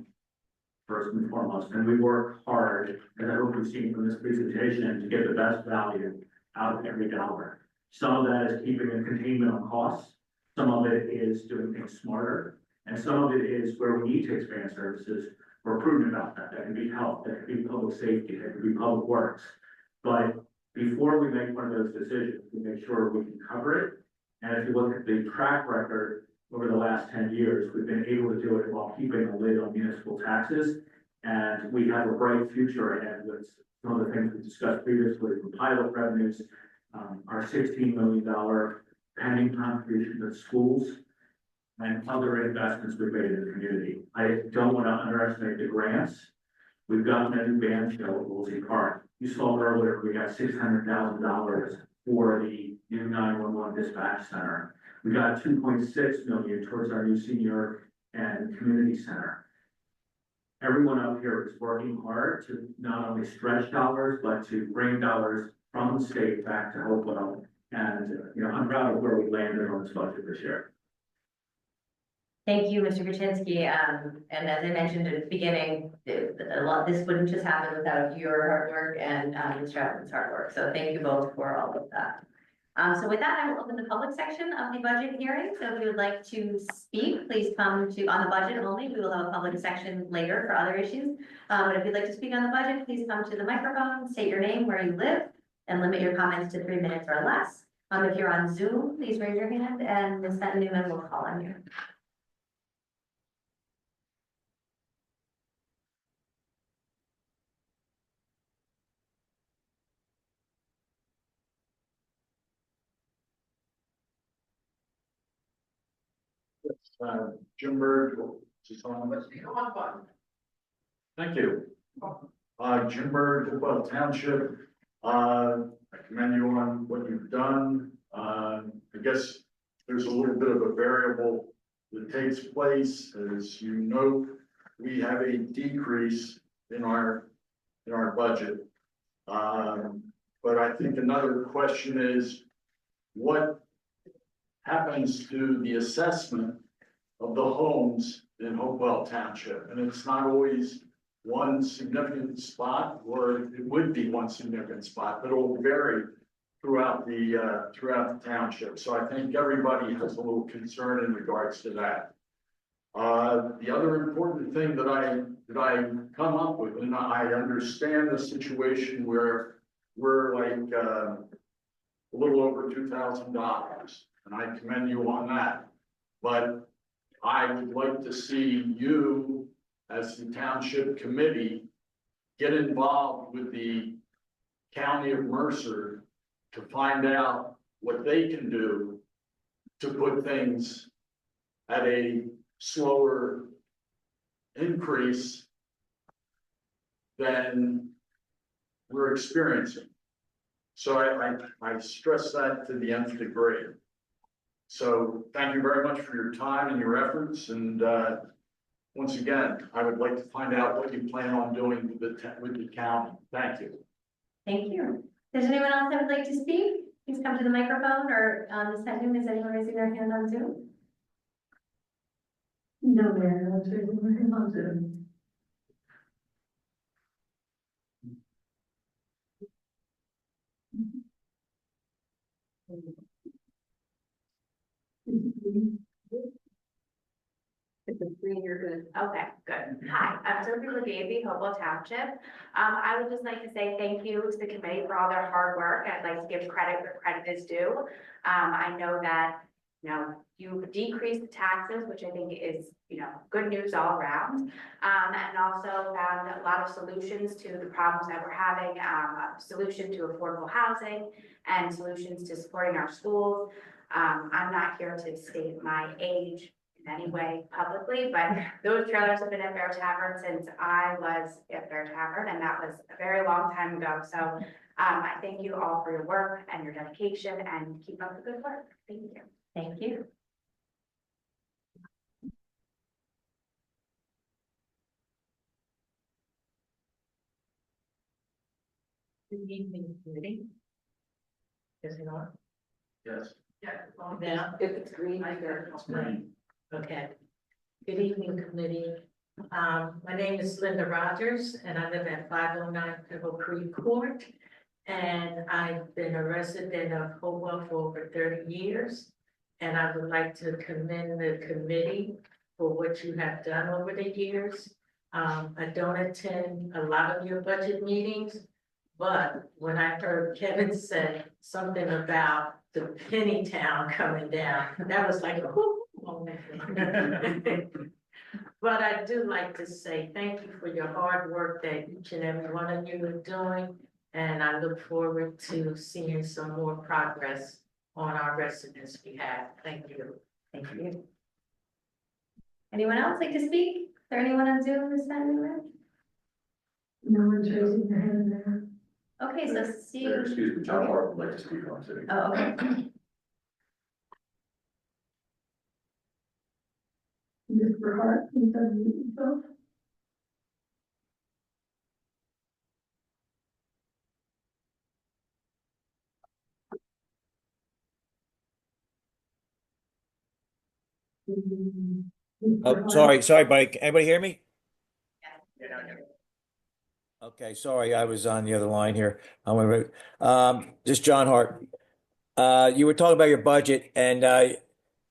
Speaker 4: first and foremost, and we work hard, as I hope we've seen from this presentation, to get the best value out of every dollar. Some of that is keeping a containment on costs, some of it is doing things smarter, and some of it is where we need to expand services. We're prudent about that. That can be health, that could be public safety, that could be public works. But before we make one of those decisions, we make sure we can cover it. And if you look at the track record over the last 10 years, we've been able to do it while keeping a lid on municipal taxes. And we have a bright future ahead with some of the things we discussed previously, from pilot revenues, our $16 million pending contribution to schools, and other investments we've made in the community. I don't want to underestimate the grants. We've gotten a new band show at Woolsey Park. You saw earlier, we got $600,000 for the new 911 dispatch center. We got $2.6 million towards our new senior and community center. Everyone up here is working hard to not only stretch dollars, but to bring dollars from the state back to Hopewell. And, I'm proud of where we landed on this budget this year.
Speaker 1: Thank you, Mr. Kaczynski. And as I mentioned at the beginning, this wouldn't just happen without your hard work and Mr. Evans' hard work. So thank you both for all of that. So with that, I will open the public section of the budget hearing. So if you would like to speak, please come to on the budget only. We will have a public section later for other issues. But if you'd like to speak on the budget, please come to the microphone, state your name, where you live, and limit your comments to 3 minutes or less. If you're on Zoom, please raise your hand and Ms. Newman will call on you.
Speaker 8: Jim Bird, just on. Thank you. Jim Bird, Hopewell Township. I commend you on what you've done. I guess there's a little bit of a variable that takes place. As you know, we have a decrease in our budget. But I think another question is, what happens to the assessment of the homes in Hopewell Township? And it's not always one significant spot, or it would be one significant spot, but it will vary throughout the township. So I think everybody has a little concern in regards to that. The other important thing that I come up with, and I understand the situation where we're like a little over $2,000, and I commend you on that. But I would like to see you, as the township committee, get involved with the county of Mercer to find out what they can do to put things at a slower increase than we're experiencing. So I stress that to the nth degree. So thank you very much for your time and your efforts. And once again, I would like to find out what you plan on doing with the county. Thank you.
Speaker 1: Thank you. Does anyone else that would like to speak? Please come to the microphone, or Ms. Newman, is anyone raising their hand on Zoom?
Speaker 6: No, man, I'm raising my hand on Zoom.
Speaker 9: Okay, good. Hi, I'm Sophie Lagabe, Hopewell Township. I would just like to say thank you to the committee for all their hard work. I'd like to give credit where credit is due. I know that, you've decreased the taxes, which I think is, good news all around. And also found a lot of solutions to the problems that we're having, a solution to affordable housing and solutions to supporting our schools. I'm not here to state my age in any way publicly, but those trailers have been at Bear Tavern since I was at Bear Tavern, and that was a very long time ago. So I thank you all for your work and your dedication, and keep up the good work. Thank you.
Speaker 1: Thank you.
Speaker 10: Good evening, committee. Is it on?
Speaker 8: Yes.
Speaker 10: Now?
Speaker 6: If it's green, I go.
Speaker 10: It's green. Okay. Good evening, committee. My name is Linda Rogers, and I live at 509 Pebble Creek Court. And I've been a resident of Hopewell for over 30 years. And I would like to commend the committee for what you have done over the years. I don't attend a lot of your budget meetings, but when I heard Kevin say something about the penny town coming down, that was like, whoo. But I do like to say thank you for your hard work that each and every one of you are doing. And I look forward to seeing some more progress on our residents' behalf. Thank you.
Speaker 1: Thank you. Anyone else like to speak? Is there anyone on Zoom who's standing there?
Speaker 6: No one's raising their hand there.
Speaker 1: Okay, so see.
Speaker 7: Excuse me, John Hart would like to speak on city.
Speaker 1: Oh, okay.
Speaker 6: Mr. Hart, can you unmute yourself?
Speaker 11: Oh, sorry, buddy. Can anybody hear me? Okay, sorry, I was on the other line here. Just John Hart. You were talking about your budget, and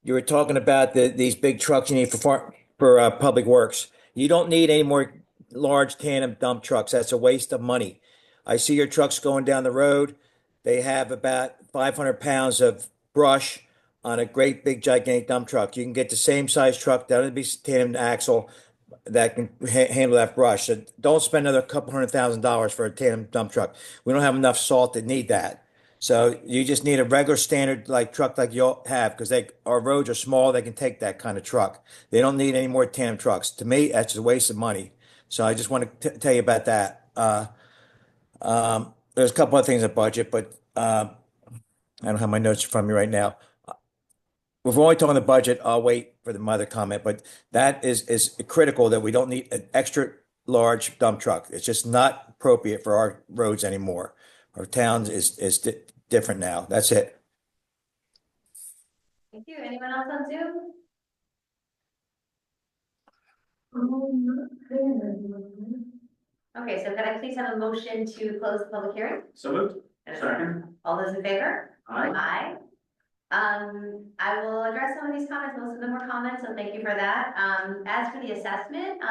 Speaker 11: you were talking about these big trucks you need for public works. You don't need any more large tandem dump trucks. That's a waste of money. I see your trucks going down the road. They have about 500 pounds of brush on a great big gigantic dump truck. You can get the same size truck that'll be tandem axle that can handle that brush. So don't spend another couple $100,000 for a tandem dump truck. We don't have enough salt to need that. So you just need a regular standard truck like you have, because our roads are small. They can take that kind of truck. They don't need any more tandem trucks. To me, that's a waste of money. So I just want to tell you about that. There's a couple other things in the budget, but I don't have my notes from you right now. If we're only talking the budget, I'll wait for my other comment, but that is critical that we don't need an extra large dump truck. It's just not appropriate for our roads anymore. Our towns is different now. That's it.
Speaker 1: Thank you. Anyone else on Zoom? Okay, so could I please have a motion to close the public hearing?
Speaker 3: So moved. Second.
Speaker 1: All those in favor?
Speaker 3: Aye.
Speaker 1: Aye. I will address some of these comments. Most of them were comments, so thank you for that. As for the assessment,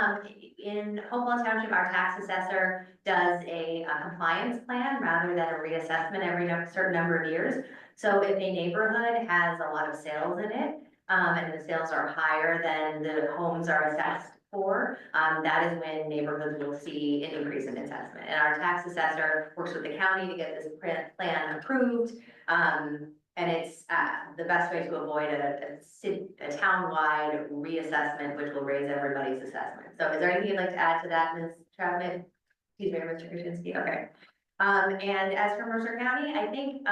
Speaker 1: in Hopewell Township, our tax assessor does a compliance plan rather than a reassessment every certain number of years. So if a neighborhood has a lot of sales in it, and the sales are higher than the homes are assessed for, that is when neighborhoods will see an increase in assessment. And our tax assessor works with the county to get this plan approved. And it's the best way to avoid a town-wide reassessment, which will raise everybody's assessment. So is there anything you'd like to add to that, Ms. Troutman? Excuse me, Mr. Krasinski, okay. And as for Mercer County, I think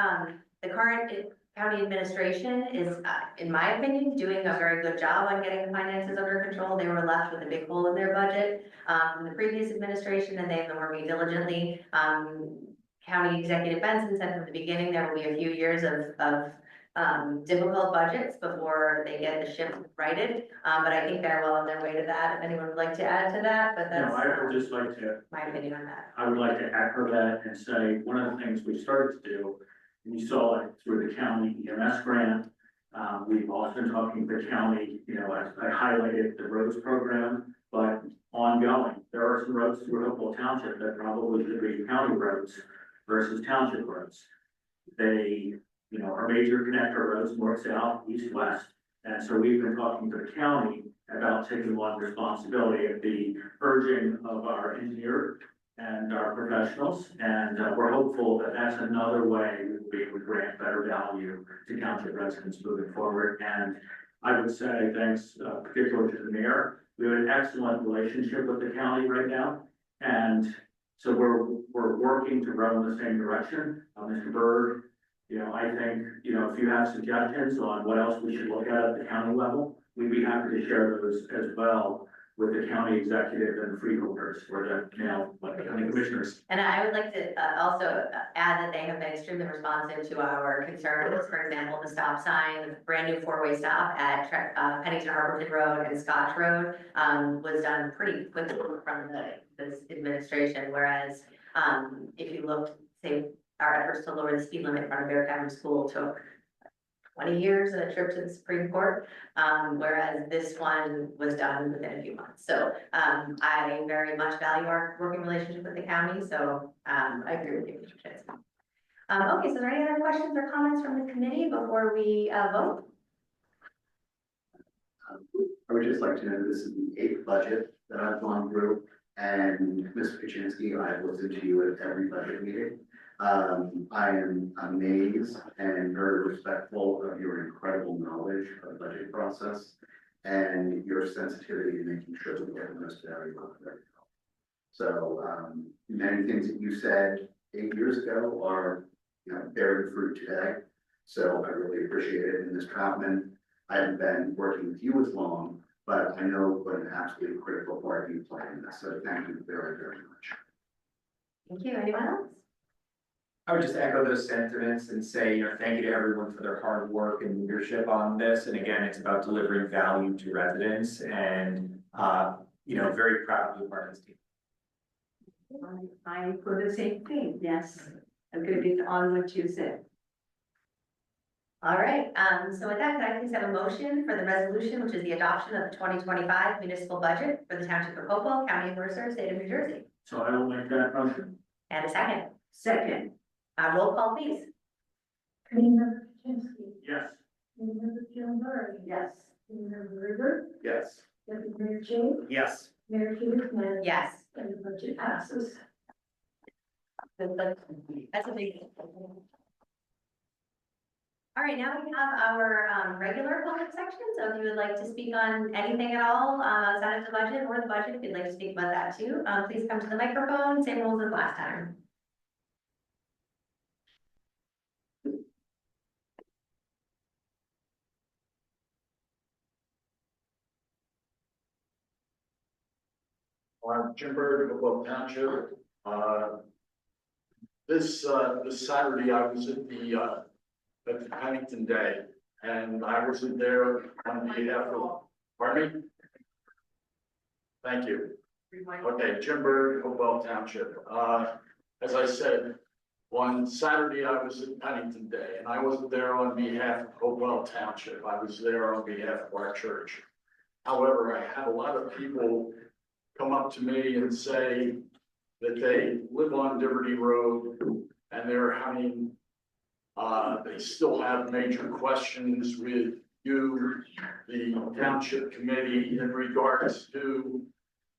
Speaker 1: the current county administration is, in my opinion, doing a very good job on getting the finances under control. They were left with a big hole in their budget from the previous administration, and they've been working diligently. County Executive Benson said from the beginning there will be a few years of difficult budgets before they get the ship righted. But I think they're well on their way to that. If anyone would like to add to that, but that's
Speaker 4: No, I would just like to,
Speaker 1: my opinion on that.
Speaker 4: I would like to echo that and say, one of the things we started to do, and you saw it through the county EMS grant, We've also been talking to the county, I highlighted the roads program, but ongoing, there are some roads through Hopewell Township that probably should be county roads versus township roads. They, are major connector roads, north, south, east, west. And so we've been talking to the county about taking on responsibility at the urging of our engineer and our professionals. And we're hopeful that that's another way we will be able to grant better value to township residents moving forward. And I would say thanks particularly to the mayor. We have an excellent relationship with the county right now. And so we're working to row in the same direction. Mr. Byrd, I think, if you have suggestions on what else we should look at the county level, we'd be happy to share those as well with the county executive and freeholders or the county commissioners.
Speaker 1: And I would like to also add that they have been extremely responsive to our concerns. For example, the stop sign, the brand new four-way stop at Pennington Arborton Road and Scotch Road was done pretty quickly from this administration. Whereas if you look, say, our efforts to lower the speed limit in front of Bear County School took 20 years and a trip to the Supreme Court, whereas this one was done within a few months. So I very much value our working relationship with the county, so I agree with you, Mr. Chase. Okay, so are there any other questions or comments from the committee before we vote?
Speaker 5: I would just like to know, this is the 8th budget that I've gone through, and Ms. Kaczynski, I've listened to you at every budget meeting. I am amazed and very respectful of your incredible knowledge of the budget process and your sensitivity to making sure that we get the most value out of it. So, many things that you said 8 years ago are, bearing fruit today. So I really appreciate it. And Ms. Troutman, I haven't been working with you as long, but I know what an absolutely critical part you play in this. So thank you very, very much.
Speaker 1: Thank you. Anyone else?
Speaker 3: I would just echo those sentiments and say, thank you to everyone for their hard work and leadership on this. And again, it's about delivering value to residents and, very proud to be part of this team.
Speaker 6: I put the same thing, yes, agree with all what you said.
Speaker 1: All right, so with that, could I please have a motion for the resolution, which is the adoption of the 2025 municipal budget for the Township of Hopewell, County of Mercer, State of New Jersey?
Speaker 4: So I will make that motion.
Speaker 1: And a second.
Speaker 6: Second,
Speaker 1: Roll call, please.
Speaker 10: Committee Member Kaczynski.
Speaker 4: Yes.
Speaker 10: Committee Member Joan Burrow.
Speaker 6: yes.
Speaker 10: Committee Member River.
Speaker 5: Yes.
Speaker 10: Deputy Mayor Chase.
Speaker 3: Yes.
Speaker 10: Mayor Peters Manning.
Speaker 1: Yes.
Speaker 10: And the budget passes.
Speaker 1: That's a big. All right, now we have our regular public section. So if you would like to speak on anything at all outside of the budget or the budget, if you'd like to speak about that too, please come to the microphone. Same rules as last time.
Speaker 8: I'm Jim Bird, Hopewell Township. This Saturday, I was at the Pennington Day, and I wasn't there on behalf of, pardon me? Thank you. Okay, Jim Bird, Hopewell Township. As I said, on Saturday, I was at Pennington Day, and I wasn't there on behalf of Hopewell Township. I was there on behalf of our church. However, I had a lot of people come up to me and say that they live on Liberty Road and they're having, they still have major questions with you, the township committee, in regards to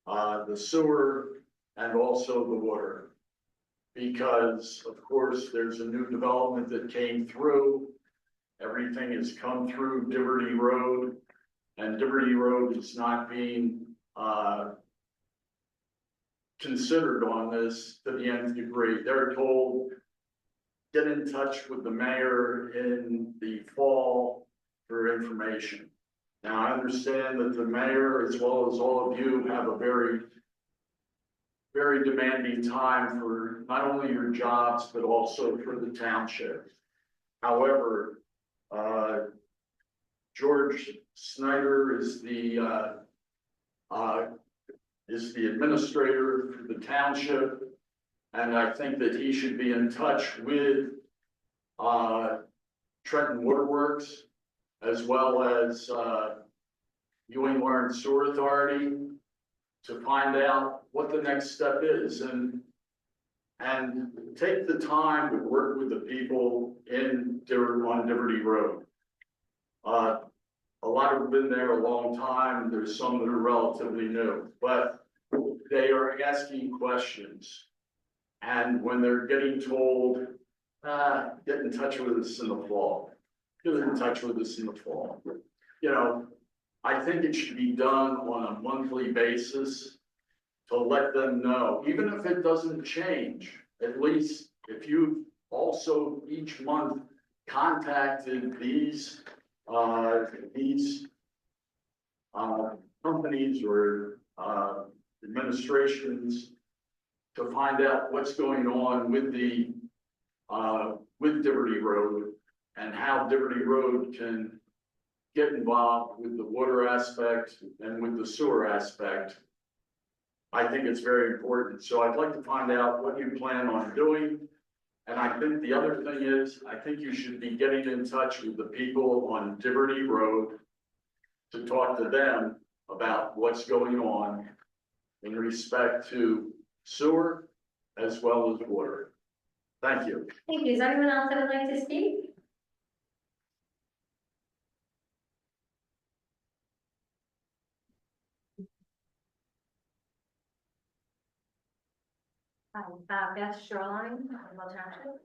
Speaker 8: the sewer and also the water. Because of course, there's a new development that came through. Everything has come through Liberty Road, and Liberty Road is not being considered on this to the nth degree. They're told, get in touch with the mayor in the fall for information. Now, I understand that the mayor, as well as all of you, have a very, very demanding time for not only your jobs, but also for the township. However, George Snyder is the administrator for the township, and I think that he should be in touch with Trenton Waterworks as well as, Ewing Lawrence Sewer Authority to find out what the next step is and take the time to work with the people on Diverty Road. A lot have been there a long time. There's some that are relatively new, but they are asking questions. And when they're getting told, get in touch with us in the fall, get in touch with us in the fall. You know, I think it should be done on a monthly basis to let them know, even if it doesn't change, at least if you've also each month contacted these companies or administrations to find out what's going on with with Diverty Road and how Diverty Road can get involved with the water aspect and with the sewer aspect. I think it's very important. So I'd like to find out what you plan on doing. And I think the other thing is, I think you should be getting in touch with the people on Diverty Road to talk to them about what's going on in respect to sewer as well as water. Thank you.
Speaker 1: Thank you. Is there anyone else that would like to speak?
Speaker 12: Hi, Beth Shoreline, Hopewell Township.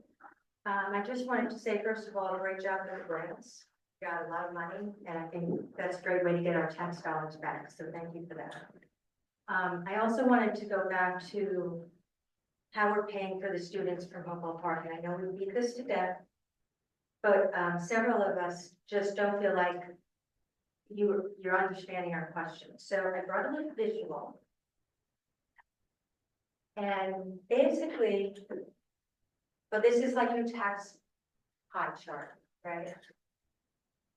Speaker 12: I just wanted to say, first of all, great job with the grants. Got a lot of money, and I think that's a great way to get our tax dollars back, so thank you for that. I also wanted to go back to how we're paying for the students from Hopewell Park, and I know we beat this to death, but several of us just don't feel like you're understanding our question. So I brought a little visual. And basically, but this is like your tax pie chart, right?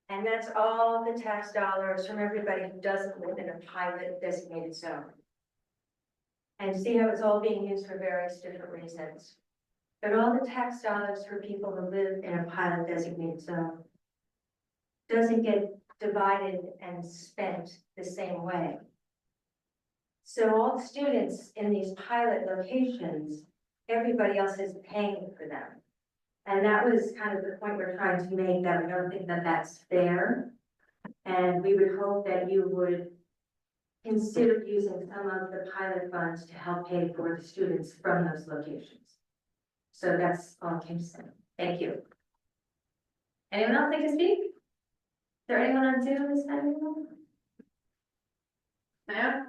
Speaker 12: And that's all the tax dollars from everybody who doesn't live in a pilot designated zone. And see how it's all being used for various different reasons. But all the tax dollars for people who live in a pilot designated zone doesn't get divided and spent the same way. So all the students in these pilot locations, everybody else is paying for them. And that was kind of the point we're trying to make, that we don't think that that's fair. And we would hope that you would consider using some of the pilot funds to help pay for the students from those locations. So that's all I came to say.
Speaker 1: Thank you. Anyone else like to speak? Is there anyone on Zoom this time?
Speaker 2: Ma'am?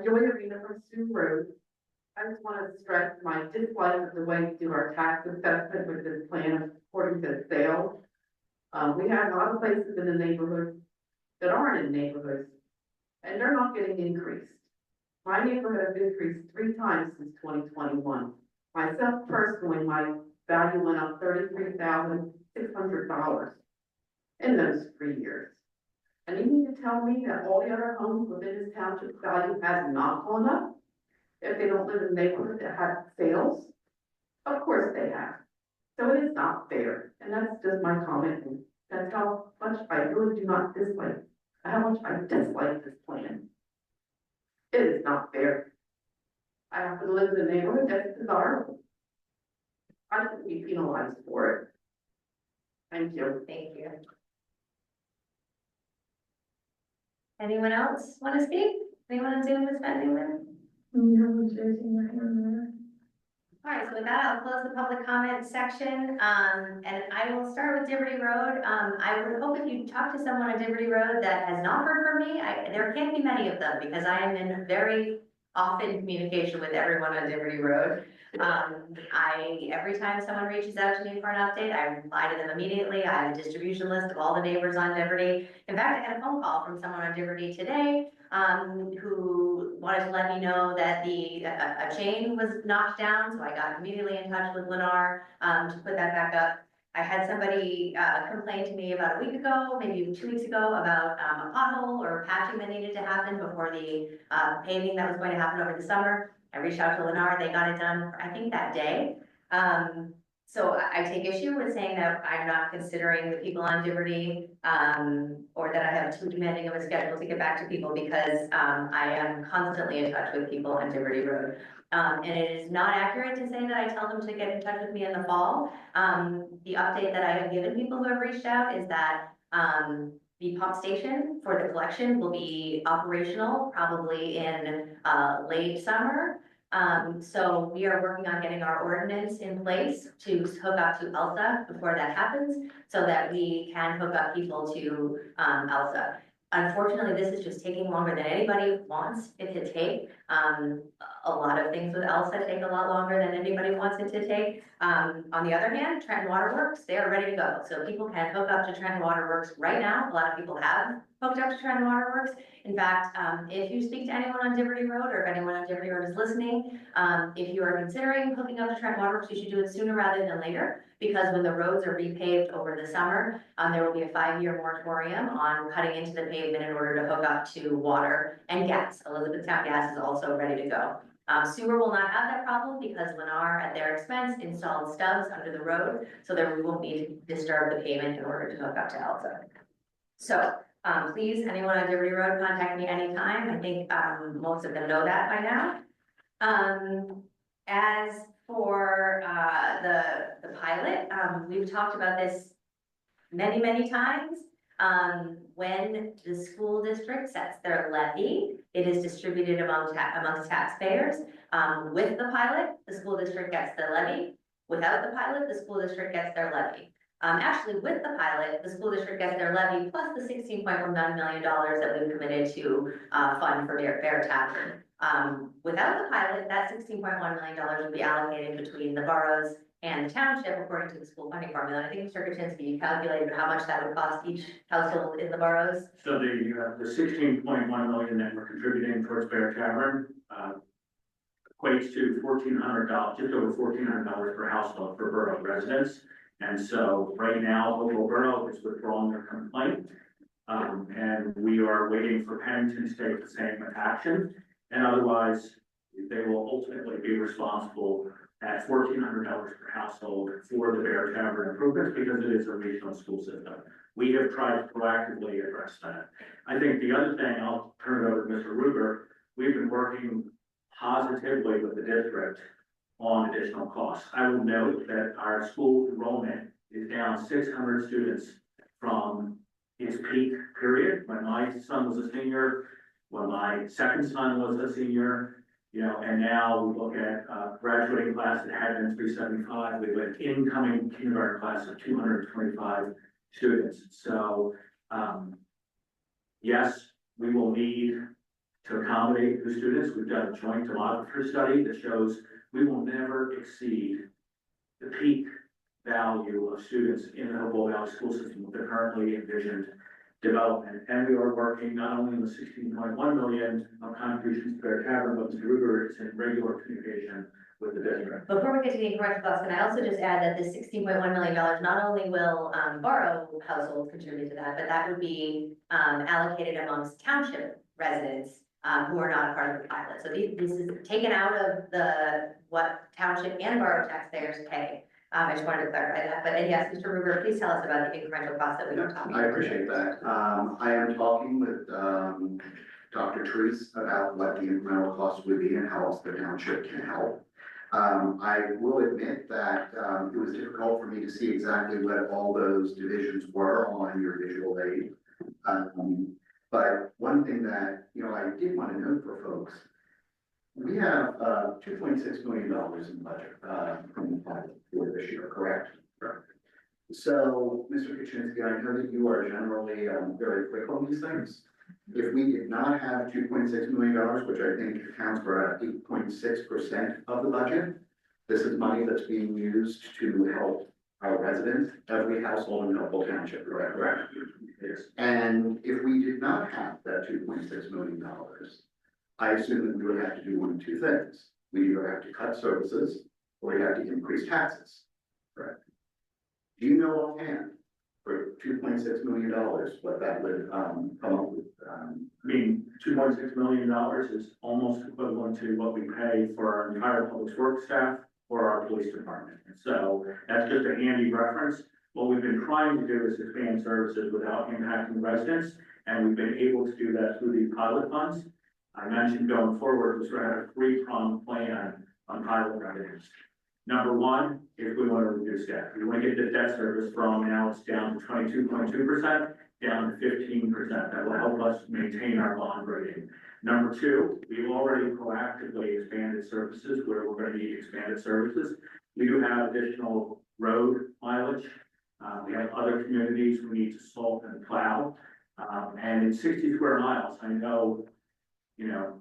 Speaker 2: Joy Arena from Sioux Road. I just want to stress my dislike of the way we do our tax assessment with this plan according to sales. We have a lot of places in the neighborhood that aren't in neighborhoods, and they're not getting increased. My neighborhood has increased 3 times since 2021. Myself personally, my value went up $33,600 in those 3 years. And you need to tell me that all the other homes within this township value has not gone up? If they don't live in a neighborhood that has sales? Of course they have. So it is not fair, and that's just my comment. And that's how much I really do not dislike, how much I dislike this plan. It is not fair. I happen to live in a neighborhood that's desirable. I shouldn't be penalized for it. Thank you.
Speaker 1: Thank you. Anyone else want to speak? Anyone on Zoom is anyone?
Speaker 6: No one's raising their hand.
Speaker 1: All right, so with that, I'll close the public comment section, and I will start with Diverty Road. I would hope if you talk to someone on Diverty Road that has not heard from me, there can't be many of them, because I am in very often communication with everyone on Diverty Road. Every time someone reaches out to me for an update, I reply to them immediately. I have a distribution list of all the neighbors on Diverty. In fact, I had a phone call from someone on Diverty today, who wanted to let me know that a chain was knocked down, so I got immediately in touch with Lennar, to put that back up. I had somebody, complain to me about a week ago, maybe 2 weeks ago, about, a pothole or patching that needed to happen before the, paving that was going to happen over the summer. I reached out to Lennar, they got it done, I think that day. So I take issue with saying that I'm not considering the people on Liberty, or that I have too demanding of a schedule to get back to people, because, I am constantly in touch with people on Liberty Road. And it is not accurate to say that I tell them to get in touch with me in the fall. The update that I have given people who have reached out is that, the pump station for the collection will be operational probably in, late summer. So we are working on getting our ordinance in place to hook up to ELSA before that happens, so that we can hook up people to, ELSA. Unfortunately, this is just taking longer than anybody wants it to take. A lot of things with ELSA take a lot longer than anybody wants it to take. On the other hand, Trenton Waterworks, they are ready to go. So people can hook up to Trenton Waterworks right now. A lot of people have hooked up to Trenton Waterworks. In fact, if you speak to anyone on Liberty Road, or if anyone on Liberty Road is listening, if you are considering hooking up to Trenton Waterworks, you should do it sooner rather than later. Because when the roads are repaved over the summer, there will be a 5-year moratorium on cutting into the pavement in order to hook up to water and gas. Elizabethtown Gas is also ready to go. Sewer will not have that problem, because Lennar, at their expense, installed stubs under the road, so that we won't need to disturb the pavement in order to hook up to ELSA. So, please, anyone on Liberty Road, contact me anytime. I think, most of them know that by now. As for, the pilot, we've talked about this many, many times. When the school district sets their levy, it is distributed amongst taxpayers. With the pilot, the school district gets their levy. Without the pilot, the school district gets their levy. Actually, with the pilot, the school district gets their levy plus the $16.19 million that we've committed to fund for Bear Tavern. Without the pilot, that $16.1 million would be allocated between the boroughs and the township according to the school funding formula. And I think Mr. Kaczynski calculated how much that would cost each household in the boroughs.
Speaker 4: So the 16.1 million that we're contributing towards Bear Tavern, equates to $1,400, just over $1,400 per household for borough residents. And so right now, Hopewell Borough is withdrawing their complaint. And we are waiting for Pennington to take the same action. And otherwise, they will ultimately be responsible at $1,400 per household for the Bear Tavern improvements, because it is a regional school system. We have tried to proactively address that. I think the other thing, I'll turn it over to Mr. Ruger, we've been working positively with the district on additional costs. I will note that our school enrollment is down 600 students from its peak period, when my son was a senior, when my second son was a senior, and now we look at graduating class that had been 375, we have an incoming kindergarten class of 225 students. So, yes, we will need to accommodate the students. We've done a joint demography study that shows we will never exceed the peak value of students in the Hopewell Valley school system with the currently envisioned development. And we are working not only on the 16.1 million of contributions to Bear Tavern, but Mr. Ruger is in regular communication with the district.
Speaker 1: Before we get to the incorrect costs, can I also just add that this $16.1 million not only will borough households contribute to that, but that would be allocated amongst township residents who are not a part of the pilot. So this is taken out of what township and borough taxpayers pay. I just wanted to clarify that. But yes, Mr. Ruger, please tell us about the incremental costs that we were talking about.
Speaker 5: I appreciate that. I am talking with Dr. Treese about what the incremental costs would be and how else the township can help. I will admit that it was difficult for me to see exactly what all those divisions were on your visual aid. But one thing that, I did want to note for folks, we have $2.6 million in the budget from the pilot for this year, correct? Correct. So, Mr. Kaczynski, I know that you are generally very quick on these things. If we did not have $2.6 million, which I think accounts for 8.6% of the budget, this is money that's being used to help our residents, every household in Hopewell Township, correct? Correct. Yes. And if we did not have that $2.6 million, I assume that we would have to do one of two things. We either have to cut services or we have to increase taxes. Correct. Do you know offhand for $2.6 million what that would come up with?
Speaker 4: I mean, $2.6 million is almost equivalent to what we pay for our entire public works staff for our police department. And so that's just a handy reference. What we've been trying to do is expand services without impacting residents, and we've been able to do that through these pilot funds. I mentioned going forward, we're sort of have a three-pronged plan on pilot revenues. Number one, if we want to reduce debt, we want to get the debt service from now it's down to 22.2%, down to 15%. That will help us maintain our bond rating. Number two, we've already proactively expanded services where we're going to need expanded services. We do have additional road mileage. We have other communities we need to salt and plow. And in 60 square miles, I know,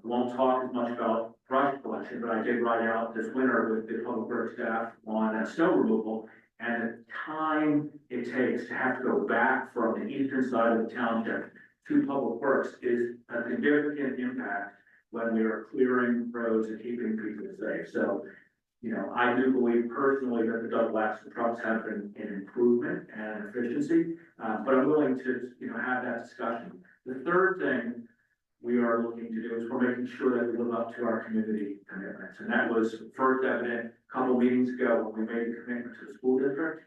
Speaker 4: won't talk as much about brush collection, but I did ride out this winter with the public works staff on snow removal. And the time it takes to have to go back from the eastern side of the township to public works is a significant impact when we are clearing roads and keeping people safe. So, I do believe personally that the double axle trucks have been an improvement and efficiency, but I'm willing to, have that discussion. The third thing we are looking to do is we're making sure that we live up to our community commitments. And that was first evident a couple meetings ago when we made a commitment to the school district.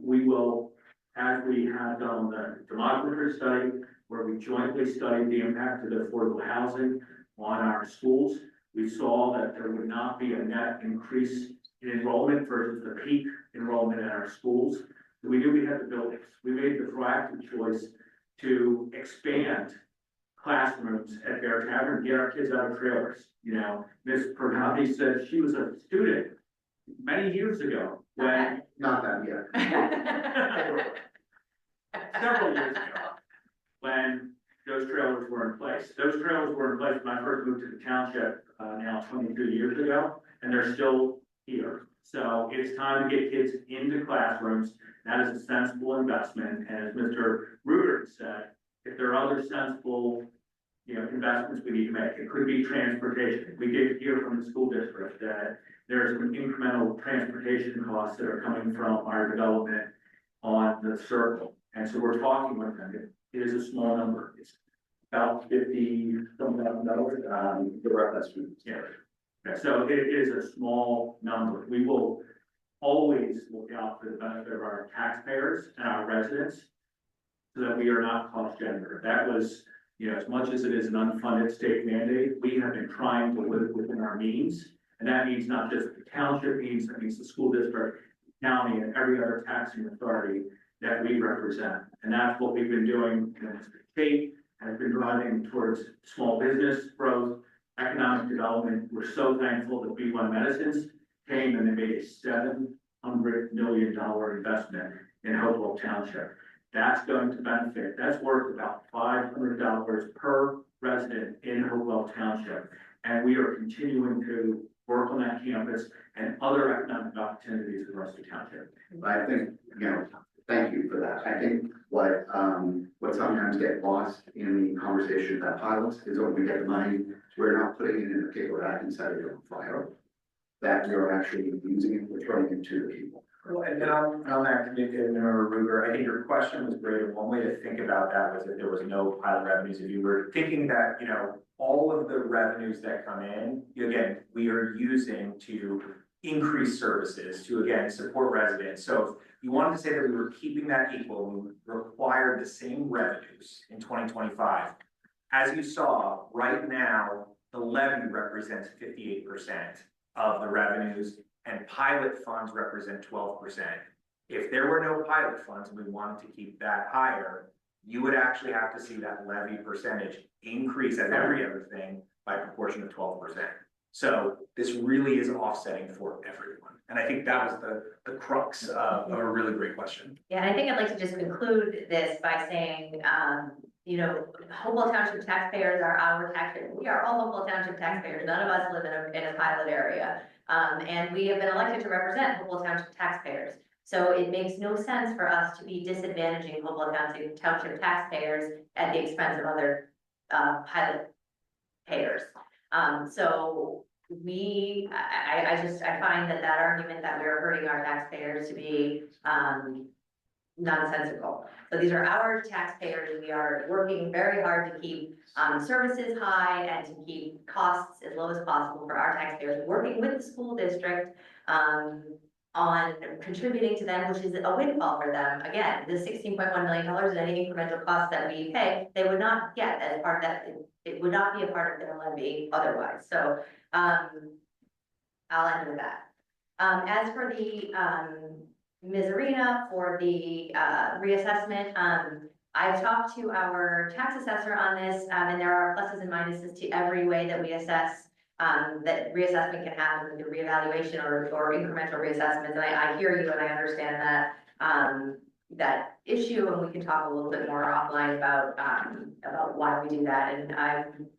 Speaker 4: We will, as we have done the demography study, where we jointly studied the impact of the affordable housing on our schools, we saw that there would not be a net increase in enrollment versus the peak enrollment in our schools. So we knew we had the buildings. We made the proactive choice to expand classrooms at Bear Tavern, get our kids out of trailers. Ms. Pernabi said she was a student many years ago when,
Speaker 5: Not that yet.
Speaker 4: several years ago, when those trailers were in place. Those trailers were in place when I first moved to the township, now 22 years ago, and they're still here. So it's time to get kids into classrooms. That is a sensible investment. And as Mr. Ruder said, if there are other sensible, investments we need to make, it could be transportation. We did hear from the school district that there's some incremental transportation costs that are coming from our development on the circle. And so we're talking with them. It is a small number. It's about $50,000.
Speaker 5: The rough estimate.
Speaker 4: Yeah. So it is a small number. We will always look out for the benefit of our taxpayers and our residents so that we are not cost generative. That was, as much as it is an unfunded state mandate, we have been trying to live within our means. And that means not just the township means, that means the school district, county, and every other taxing authority that we represent. And that's what we've been doing. The state has been driving towards small business growth, economic development. We're so thankful that B1 Medicines came and they made a $700 million investment in Hopewell Township. That's going to benefit. That's worth about $500 per resident in Hopewell Township. And we are continuing to work on that campus and other economic opportunities across the township.
Speaker 5: I think, thank you for that. I think what sometimes gets lost in the conversation about pilots is when we get the money, we're not putting it in a paper bag inside of a file, that we are actually using it, returning it to the people.
Speaker 3: Well, and on that, Commissioner Ruger, I think your question was great. And one way to think about that was if there was no pilot revenues. If you were thinking that, all of the revenues that come in, again, we are using to increase services to, again, support residents. So if you wanted to say that we were keeping that equal, we required the same revenues in 2025. As you saw, right now, the levy represents 58% of the revenues and pilot funds represent 12%. If there were no pilot funds and we wanted to keep that higher, you would actually have to see that levy percentage increase as every other thing by proportion of 12%. So this really is offsetting for everyone. And I think that was the crux of a really great question.
Speaker 1: Yeah, and I think I'd like to just conclude this by saying, Hopewell Township taxpayers are our taxpayers. We are all Hopewell Township taxpayers. None of us live in a pilot area. And we have been elected to represent Hopewell Township taxpayers. So it makes no sense for us to be disadvantaging Hopewell Township taxpayers at the expense of other pilot payers. So I find that argument that we're hurting our taxpayers to be nonsensical. So these are our taxpayers. We are working very hard to keep services high and to keep costs as low as possible for our taxpayers, working with the school district on contributing to them, which is a windfall for them. Again, the $16.1 million and any incremental costs that we pay, they would not get as part of that. It would not be a part of their levy otherwise. So, I'll end with that. As for the, Ms. Arena, for the, reassessment, I've talked to our tax assessor on this, and there are pluses and minuses to every way that we assess, that reassessment can happen with the reevaluation or incremental reassessments. And I hear you and I understand that, that issue, and we can talk a little bit more offline about why we do that. And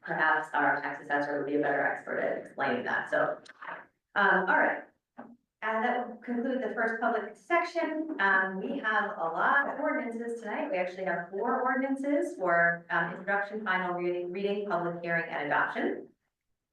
Speaker 1: perhaps our tax assessor would be a better expert at explaining that. So, all right. And that will conclude the first public section. We have a lot of ordinances tonight. We actually have 4 ordinances for introduction, final reading, public hearing, and adoption.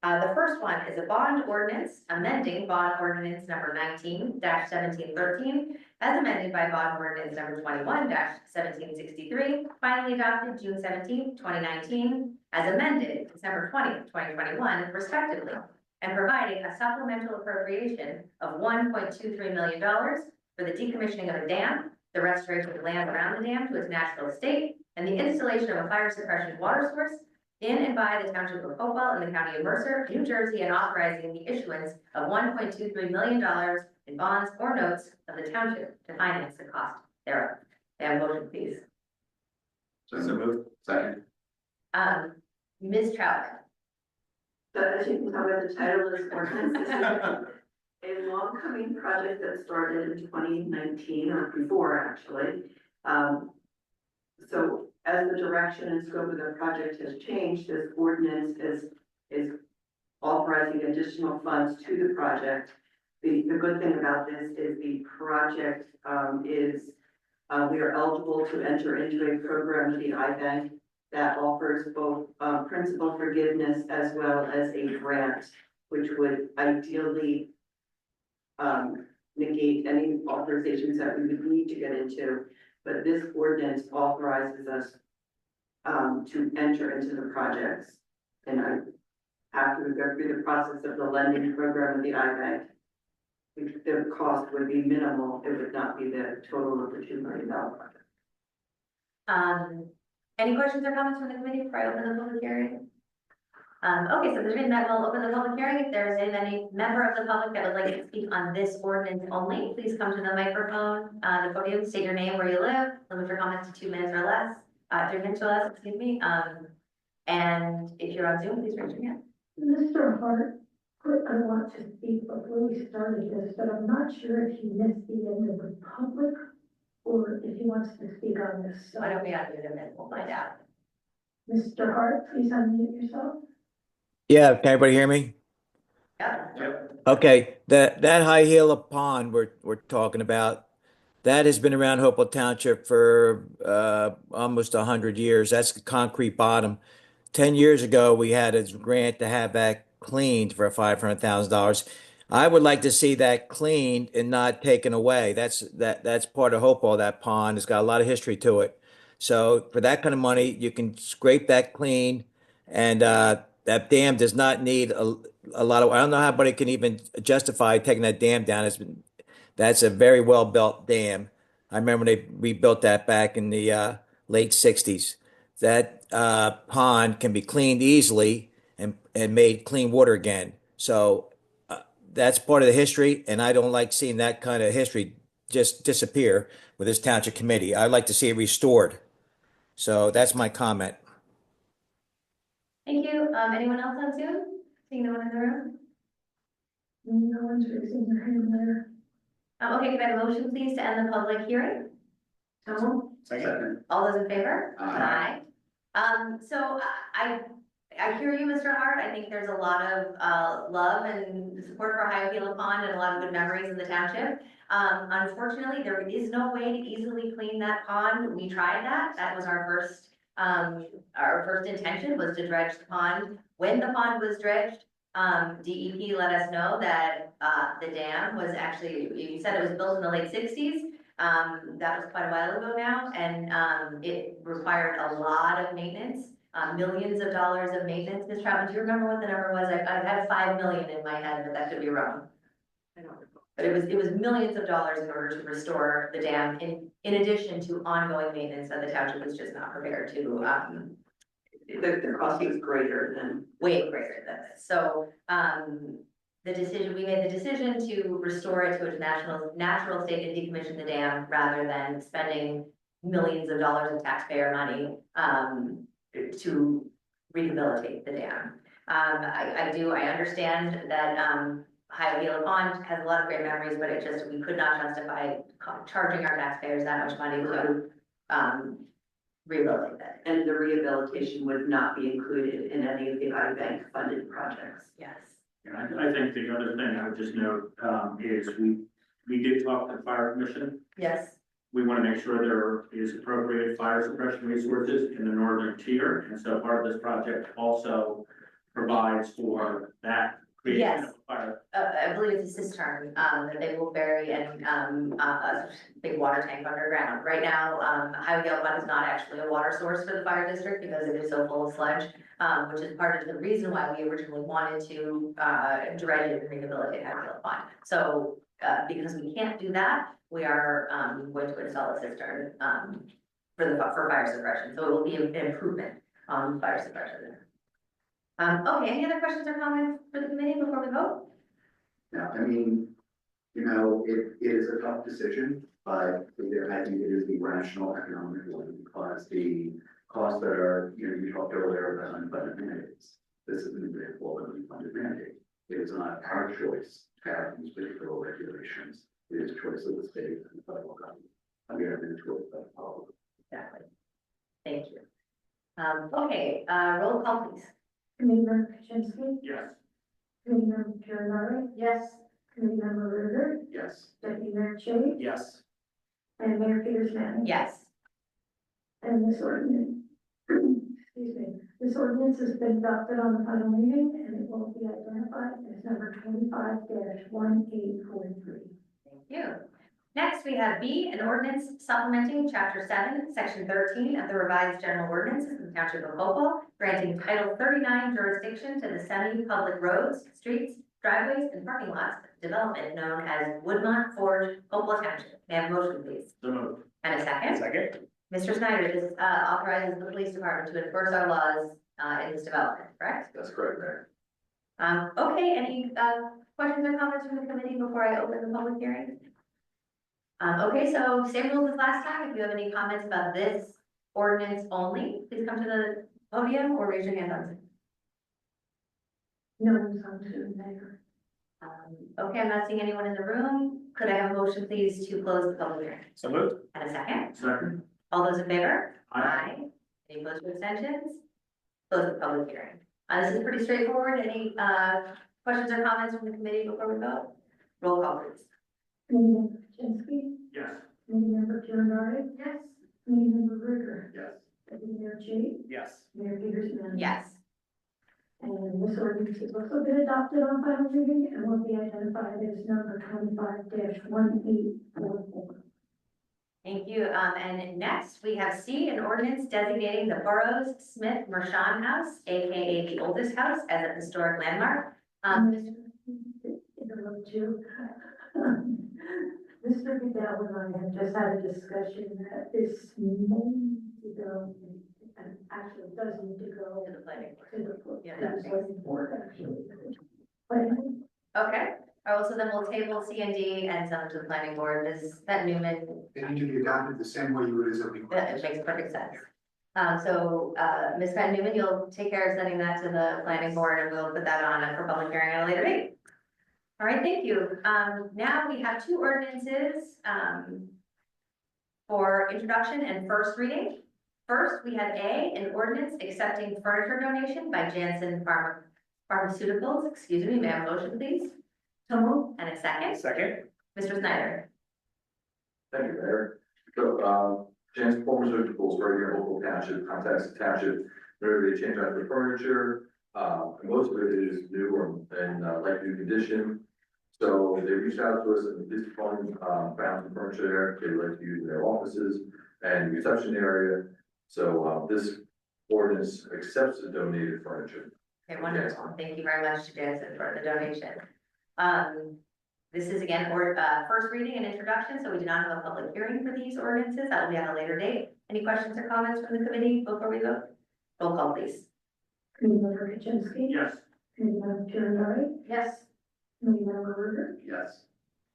Speaker 1: The first one is a bond ordinance amending bond ordinance number 19-1713 as amended by bond ordinance number 21-1763, finally adopted June 17, 2019, as amended December 20th, 2021, respectively, and providing a supplemental appropriation of $1.23 million for the decommissioning of a dam, the restoration of land around the dam to its natural state, and the installation of a fire suppression water source in and by the Township of Hopewell in the County of Mercer, New Jersey, and authorizing the issuance of $1.23 million in bonds or notes of the Township to finance the cost thereof. May I have a motion, please?
Speaker 5: So moved. Second.
Speaker 1: Ms. Troutman.
Speaker 2: So as you can tell by the title of this ordinance, this is a long-coming project that started in 2019 or before actually. So as the direction and scope of the project has changed, this ordinance is authorizing additional funds to the project. The good thing about this is the project we are eligible to enter into a program with the iBank that offers both principal forgiveness as well as a grant, which would ideally negate any authorizations that we would need to get into. But this ordinance authorizes us to enter into the projects. And after we go through the process of the lending program with the iBank, the cost would be minimal. It would not be the total of the $2 million project.
Speaker 1: Any questions or comments from the committee before I open the public hearing? Okay, so there's been that we'll open the public hearing. If there is any member of the public that would like to speak on this ordinance only, please come to the microphone, the podium, state your name, where you live, limit your comments to 2 minutes or less, 3 minutes or less, excuse me. And if you're on Zoom, please raise your hand.
Speaker 13: Mr. Hart, I want to speak before we started this, but I'm not sure if he missed the end of the public or if he wants to speak on this. So,
Speaker 1: Why don't we unmute him and we'll find out.
Speaker 13: Mr. Hart, please unmute yourself.
Speaker 11: Yeah, can everybody hear me?
Speaker 1: Yep.
Speaker 11: Okay, that high hill of pond we're talking about, that has been around Hopewell Township for almost 100 years. That's the concrete bottom. 10 years ago, we had a grant to have that cleaned for $500,000. I would like to see that cleaned and not taken away. That's part of Hopewell, that pond. It's got a lot of history to it. So for that kind of money, you can scrape that clean, and that dam does not need a lot of. I don't know how anybody can even justify taking that dam down. That's a very well built dam. I remember they rebuilt that back in the late '60s. That pond can be cleaned easily and made clean water again. So that's part of the history, and I don't like seeing that kind of history just disappear with this township committee. I'd like to see it restored. So that's my comment.
Speaker 1: Thank you. Anyone else on Zoom? Seeing no one in the room?
Speaker 13: No one's raising their hand there.
Speaker 1: Okay, can I have a motion, please, to end the public hearing?
Speaker 5: Second.
Speaker 1: All those in favor?
Speaker 5: Aye.
Speaker 1: So I hear you, Mr. Hart. I think there's a lot of love and support for Hopewell Pond and a lot of good memories in the township. Unfortunately, there is no way to easily clean that pond. We tried that. That was our first intention was to dredge the pond. When the pond was dredged, DEP let us know that the dam was actually, you said it was built in the late '60s. That was quite a while ago now, and it required a lot of maintenance, millions of dollars of maintenance. Ms. Troutman, do you remember what the number was? I had 5 million in my head, but that could be wrong.
Speaker 2: I don't recall.
Speaker 1: But it was millions of dollars in order to restore the dam in addition to ongoing maintenance that the township was just not prepared to,
Speaker 2: The cost is greater than.
Speaker 1: way greater than this. So, we made the decision to restore it to its natural state and decommission the dam rather than spending millions of dollars of taxpayer money, to rehabilitate the dam. I understand that, Hiawatha Pond has a lot of great memories, but we could not justify charging our taxpayers that much money to, rehabilitate that.
Speaker 2: And the rehabilitation would not be included in any of the IBank funded projects.
Speaker 1: Yes.
Speaker 4: And I think the other thing I would just note, is we did talk to the fire commission.
Speaker 1: Yes.
Speaker 4: We want to make sure there is appropriate fire suppression resources in the northern tier. And so part of this project also provides for that creation
Speaker 1: Yes.
Speaker 4: of fire.
Speaker 1: I believe it's a cistern, that they will bury in, a big water tank underground. Right now, Hiawatha Pond is not actually a water source for the fire district because it is so full of sludge, which is part of the reason why we originally wanted to, dredge it and rehabilitate Hiawatha Pond. So, because we can't do that, we are, going to install a cistern, for fire suppression. So it will be an improvement on fire suppression. Okay, any other questions or comments for the committee before we vote?
Speaker 5: Now, I mean, you know, it is a tough decision, but I think it is the rational economic one, because the costs that are, you know, you talked earlier about unfunded mandates. This is an example of an unfunded mandate. It is not our choice to have these particular regulations. It is choice of the state and the federal government. And we have been choice of the policy.
Speaker 1: Exactly. Thank you. Okay, roll call please.
Speaker 13: Committee Member Kaczynski,
Speaker 4: Yes.
Speaker 13: Committee Member Giordano. Yes. Committee Member Ritter,
Speaker 5: Yes.
Speaker 13: Deputy Mayor Chase,
Speaker 4: Yes.
Speaker 13: and Mayor Peters Manning.
Speaker 1: Yes.
Speaker 13: And this ordinance, excuse me, this ordinance has been adopted on the final reading and it will be identified as number 25-1843.
Speaker 1: Thank you. Next, we have B, an ordinance supplementing chapter 7, section 13 of the revised general ordinances of the Township of Hopewell, granting title 39 jurisdiction to the semi-public roads, streets, driveways, and parking lots development known as Woodmont Forge, Hopewell Township. May I have a motion, please?
Speaker 4: So moved.
Speaker 1: And a second?
Speaker 3: Second?
Speaker 1: Mr. Snyder, this authorizes the police department to enforce our laws in this development, correct?
Speaker 7: That's correct, Mayor.
Speaker 1: Okay, any questions or comments from the committee before I open the public hearing? Okay, so same rules as last time. If you have any comments about this ordinance only, please come to the podium or raise your hand on Zoom.
Speaker 13: No one's on Zoom there.
Speaker 1: Okay, I'm not seeing anyone in the room. Could I have a motion, please, to close the public hearing?
Speaker 3: So moved?
Speaker 1: And a second?
Speaker 4: Second.
Speaker 1: All those in favor?
Speaker 4: Aye.
Speaker 1: Any opposed or abstentions? Close the public hearing. This is pretty straightforward. Any questions or comments from the committee before we vote? Roll call, please.
Speaker 13: Committee Member Kaczynski,
Speaker 4: Yes.
Speaker 13: Committee Member Giordano. Yes. Committee Member Ritter,
Speaker 5: Yes.
Speaker 13: Deputy Mayor Chase,
Speaker 3: Yes.
Speaker 13: Mayor Peters Manning.
Speaker 1: Yes.
Speaker 13: And this ordinance has also been adopted on final reading and will be identified as number 25-1844.
Speaker 1: Thank you. And next we have C, an ordinance designating the Burroughs Smith Mershon House, AKA the oldest house, as a historic landmark.
Speaker 13: Interrupt you. Mr. Goodell and I have just had a discussion that this may need to go, and actually does need to go
Speaker 1: To the planning board.
Speaker 13: to the,
Speaker 1: Yeah,
Speaker 13: to
Speaker 1: that
Speaker 13: the
Speaker 1: makes-
Speaker 13: planning board, actually. Planning.
Speaker 1: Okay. All right, so then we'll table C and D and send them to the planning board. Is that Newman?
Speaker 5: They need to be adopted the same way you would as a.
Speaker 1: That makes perfect sense. Ms. Van Newman, you'll take care of sending that to the planning board and we'll put that on for public hearing at a later date. All right, thank you. Now we have two ordinances, for introduction and first reading. First, we have A, an ordinance accepting furniture donation by Janssen Pharmaceuticals. Excuse me, may I have a motion, please?
Speaker 13: So moved.
Speaker 1: And a second?
Speaker 3: Second?
Speaker 1: Mr. Snyder?
Speaker 7: Thank you, Mayor. So, Janssen Pharmaceuticals, right here in Hopewell Township, contacts the township, whenever they change out their furniture. Most of it is new and like new condition. So they reached out to us and this fund, found some furniture there, they'd like to use in their offices and reception area. So, this ordinance accepts the donated furniture.
Speaker 1: Okay, wonderful. Thank you very much to Janssen for the donation. This is again, first reading and introduction, so we do not have a public hearing for these ordinances. That will be on a later date. Any questions or comments from the committee before we vote? Roll call, please.
Speaker 13: Committee Member Kaczynski.
Speaker 4: Yes.
Speaker 13: Committee Member Pierre.
Speaker 1: Yes.
Speaker 13: Committee Member Ruder.
Speaker 5: Yes.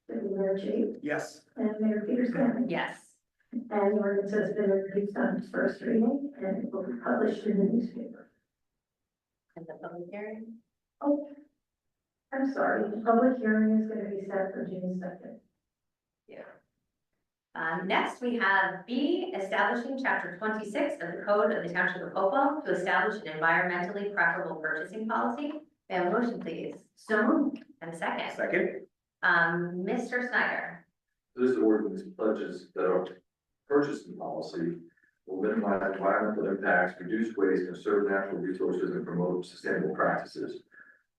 Speaker 13: Deputy Mayor Chase.
Speaker 3: Yes.
Speaker 13: And Mayor Peters Manning.
Speaker 1: Yes.
Speaker 13: And the ordinance has been introduced on its first reading and it will be published in the newspaper.
Speaker 1: And the public hearing?
Speaker 13: Oh, I'm sorry, the public hearing is going to be set for June 2nd.
Speaker 1: Next, we have B, establishing chapter 26 of the Code of the Township of Hopewell to establish an environmentally preferable purchasing policy. May I have a motion, please?
Speaker 6: So moved.
Speaker 1: And a second.
Speaker 3: Second?
Speaker 1: Mr. Snyder.
Speaker 7: This ordinance pledges that our purchasing policy will minimize environmental impacts, reduce waste, conserve natural resources, and promote sustainable practices.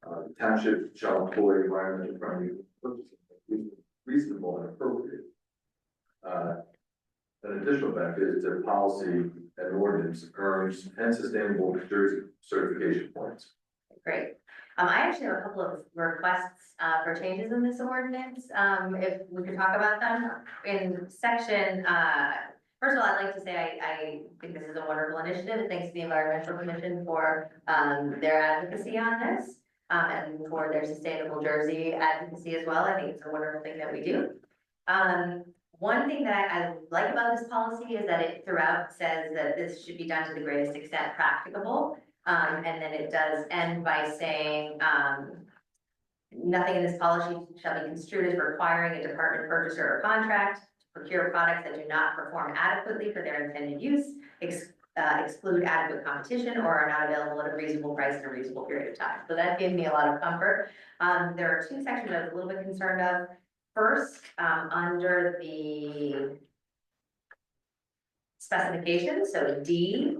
Speaker 7: The township shall employ environmental friendly purchasing, reasonable and appropriate. An additional benefit is the policy and ordinance earns 10 sustainable Jersey certification points.
Speaker 1: Great. I actually have a couple of requests for changes in this ordinance. If we could talk about them in section, first of all, I'd like to say I think this is a wonderful initiative. Thanks to the Environmental Commission for their advocacy on this and for their sustainable Jersey advocacy as well. I think it's a wonderful thing that we do. One thing that I like about this policy is that it throughout says that this should be done to the greatest extent practicable. And then it does end by saying, nothing in this policy shall be construed as requiring a department purchaser or contract to procure products that do not perform adequately for their intended use, exclude adequate competition, or are not available at a reasonable price in a reasonable period of time. So that gave me a lot of comfort. There are two sections I was a little bit concerned of. First, under the specifications, so D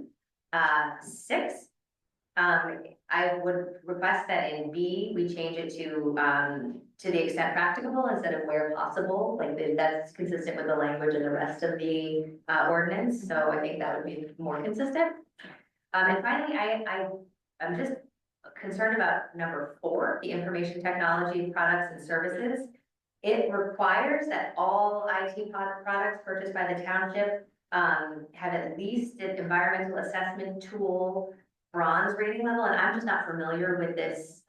Speaker 1: 6, I would request that in B, we change it to the extent practicable instead of where possible, like that's consistent with the language in the rest of the ordinance, so I think that would be more consistent. And finally, I'm just concerned about number 4, the information technology products and services. It requires that all IT products purchased by the township have at least an environmental assessment tool bronze rating level, and I'm just not familiar with this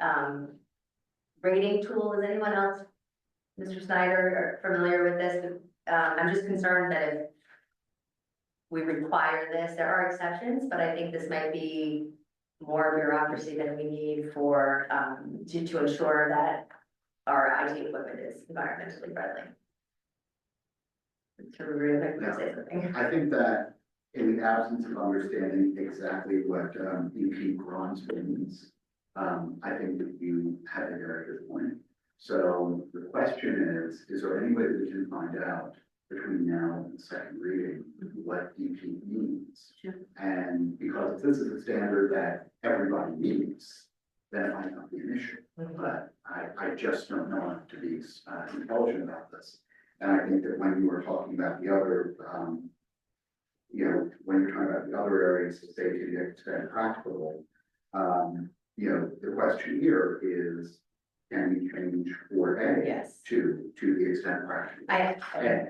Speaker 1: rating tool. Is anyone else, Mr. Snyder, familiar with this? I'm just concerned that if we require this, there are exceptions, but I think this might be more bureaucracy than we need for to ensure that our IT equipment is environmentally friendly. To really say something.
Speaker 5: I think that in the absence of understanding exactly what EP bronze means, I think that you had a very good point. So the question is there any way that we can find out between now and the second reading what EP means?
Speaker 1: Sure.
Speaker 5: And because if this is a standard that everybody needs, then it might not be an issue. But I just don't know enough to be intelligent about this. And I think that when you were talking about the other, when you're talking about the other areas to say to the extent practicable, the question here is, can we change 4A
Speaker 1: Yes.
Speaker 5: to the extent practicable?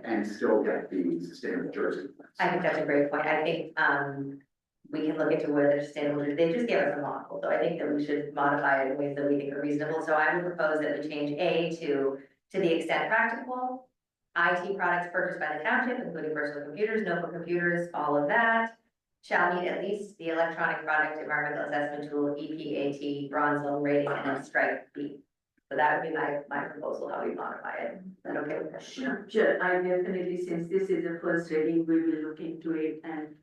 Speaker 5: And still get the sustainable Jersey.
Speaker 1: I think that's a great point. I think we can look into whether sustainable, they just gave us a model, so I think that we should modify it in ways that we think are reasonable. So I would propose that we change A to the extent practicable. IT products purchased by the township, including personal computers, notebook computers, all of that, shall meet at least the electronic product environmental assessment tool, EPAT, bronze zone rating, and then strike B. So that would be my proposal, how we modify it. Is that okay with you?
Speaker 6: Sure, I definitely, since this is the first reading, we will look into it and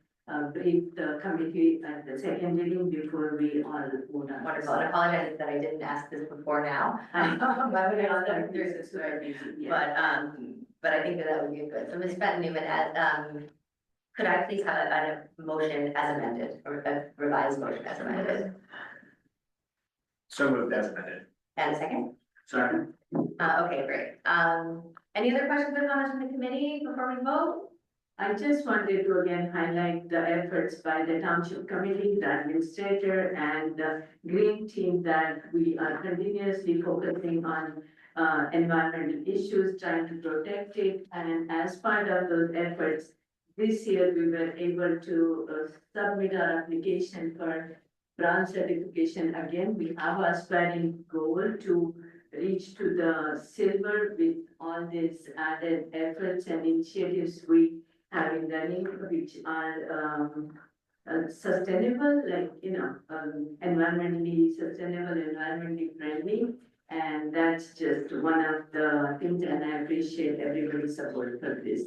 Speaker 6: brief the committee at the second reading before we all vote on.
Speaker 1: Wonderful, and I apologize that I didn't ask this before now.
Speaker 6: I
Speaker 1: I would have done
Speaker 6: This
Speaker 1: this,
Speaker 6: is very easy, yeah.
Speaker 1: but I think that would be good. So Ms. Benton Newman, could I please have a motion as amended, or a revised motion as amended?
Speaker 3: So moved as amended.
Speaker 1: And a second?
Speaker 4: Second.
Speaker 1: Okay, great. Any other questions or comments from the committee before we vote?
Speaker 6: I just wanted to again highlight the efforts by the township committee, the administrator, and the green team that we are continuously focusing on environmental issues, trying to protect it. And as part of those efforts, this year we were able to submit our application for bronze certification. Again, we have our aspiring goal to reach to the silver with all these added efforts and initiatives we have been running, which are sustainable, like, environmentally sustainable, environmentally friendly. And that's just one of the things, and I appreciate everybody's support for this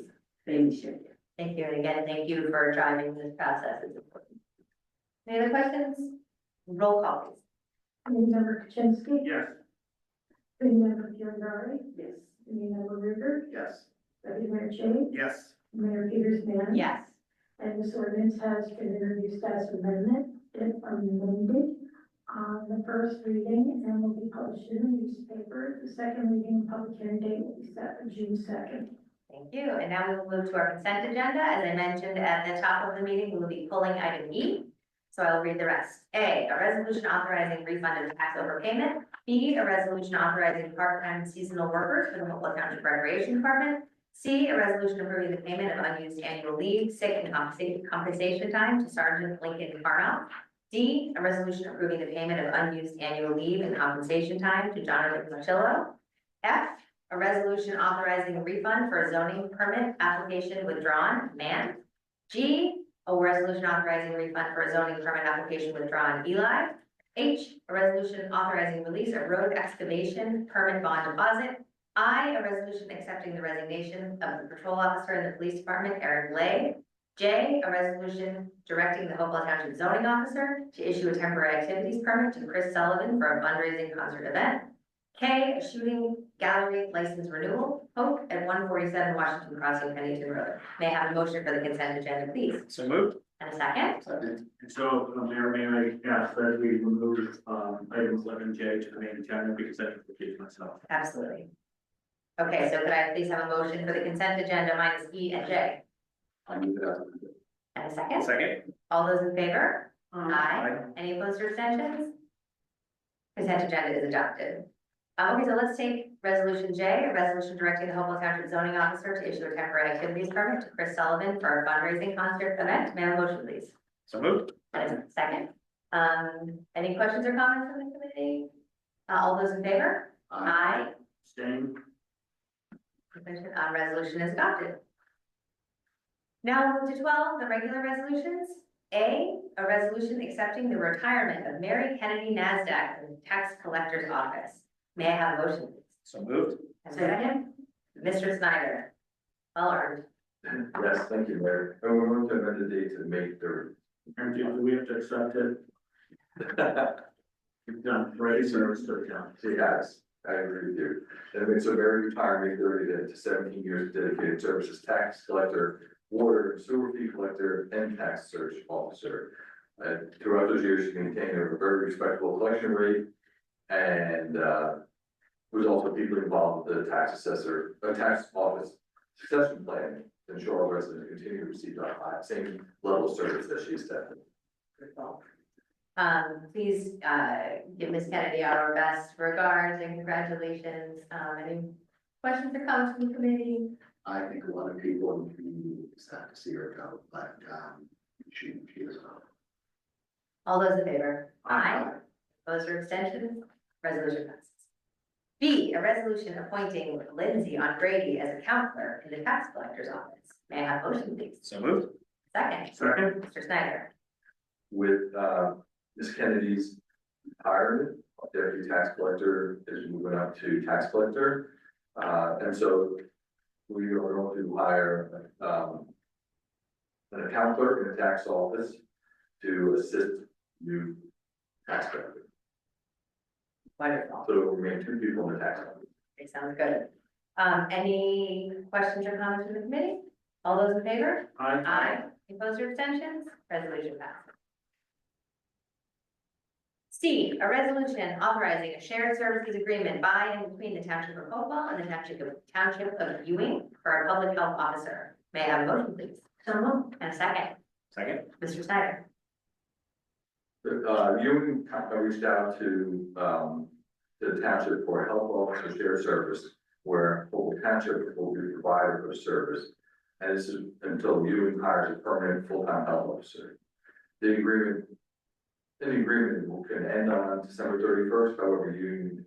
Speaker 6: initiative.
Speaker 1: Thank you, and again, thank you for driving this process, it's important. Any other questions? Roll call, please.
Speaker 13: Committee member Kaczynski.
Speaker 4: Yes.
Speaker 13: Committee member Piondari.
Speaker 6: Yes.
Speaker 13: Committee member River.
Speaker 5: Yes.
Speaker 13: Deputy Mayor Chase.
Speaker 3: Yes.
Speaker 13: Mayor Peters Manning.
Speaker 1: Yes.
Speaker 13: And this ordinance has been introduced as amendment, if amended, on the first reading and will be published in the newspaper. The second reading and public hearing date will be set for June 2nd.
Speaker 1: Thank you, and now we will move to our consent agenda. As I mentioned at the top of the meeting, we will be pulling item E. So I will read the rest. A resolution authorizing refund of tax overpayment. B, a resolution authorizing part-time seasonal workers for the Hopewell Township Recreation Department. C, a resolution approving the payment of unused annual leave, sick, and compensation time to Sergeant Lincoln Carnell. D, a resolution approving the payment of unused annual leave and compensation time to Jonathan Martillo. F, a resolution authorizing a refund for a zoning permit application withdrawn, man. G, a resolution authorizing a refund for a zoning permit application withdrawn, Eli. H, a resolution authorizing release of road excavation permit bond deposit. I, a resolution accepting the resignation of the patrol officer in the police department, Eric Lay. J, a resolution directing the Hopewell Township zoning officer to issue a temporary activities permit to Chris Sullivan for a fundraising concert event. K, a shooting gallery license renewal, Hope at 147 Washington Crossing, Pennington Road. May I have a motion for the consent agenda, please?
Speaker 3: So moved.
Speaker 1: And a second?
Speaker 5: Second.
Speaker 4: And so, Mayor, may I ask that we remove, items 11J to the main agenda because I confused myself.
Speaker 1: Absolutely. Okay, so could I please have a motion for the consent agenda minus E and J?
Speaker 5: I move it as.
Speaker 1: And a second?
Speaker 3: Second.
Speaker 1: All those in favor?
Speaker 3: Aye.
Speaker 1: Any opposed or abstentions? Consent agenda is adopted. Okay, so let's take resolution J, a resolution directing the Hopewell Township zoning officer to issue a temporary activities permit to Chris Sullivan for a fundraising concert event. May I have a motion, please?
Speaker 3: So moved.
Speaker 1: And a second. Any questions or comments from the committee? All those in favor? Aye.
Speaker 4: Staying.
Speaker 1: Resolution is adopted. Now we'll move to 12, the regular resolutions. A resolution accepting the retirement of Mary Kennedy Nasdaq from the tax collector's office. May I have a motion, please?
Speaker 3: So moved.
Speaker 1: And a second, Mr. Snyder. Well earned.
Speaker 7: Yes, thank you, Mayor. And we're going to amend the date to May 3rd.
Speaker 4: And do we have to accept it? You've done great service to the town.
Speaker 7: She has, I agree with you. And it makes a very retiring 30 to 17 years of dedicated service as tax collector, water and sewer fee collector, and tax search officer. Throughout those years, she maintained a very respectable collection rate and was also deeply involved with the tax assessor, tax office succession plan to ensure our residents continue to receive the same level of service that she is taking.
Speaker 1: Please, give Ms. Kennedy our best regards and congratulations. Any questions or comments from the committee?
Speaker 5: I think a lot of people in the community is sad to see her go, but, she is.
Speaker 1: All those in favor? Aye. Opposed or abstentions? Resolution passes. B, a resolution appointing Lindsay O'Grady as account clerk in the tax collector's office. May I have a motion, please?
Speaker 3: So moved.
Speaker 1: Second,
Speaker 3: Second.
Speaker 1: Mr. Snyder.
Speaker 7: With Ms. Kennedy's retirement, deputy tax collector is moving up to tax collector. And so we are going to hire an account clerk in the tax office to assist new tax collector.
Speaker 1: Wonderful.
Speaker 7: So it will remain 2 people in the tax office.
Speaker 1: It sounds good. Any questions or comments from the committee? All those in favor? Aye. Opposed or abstentions? Resolution passed. C, a resolution authorizing a shared services agreement by and between the Township of Hopewell and the Township of Ewing for a public health officer. May I have a motion, please?
Speaker 6: So moved.
Speaker 1: And a second,
Speaker 3: Second.
Speaker 1: Mr. Snyder.
Speaker 7: Ewing reached out to to the township for a health officer shared service, where Hopewell Township will be provided for service. And this is until you hires a permanent full-time health officer. The agreement can end on December 31st, however, union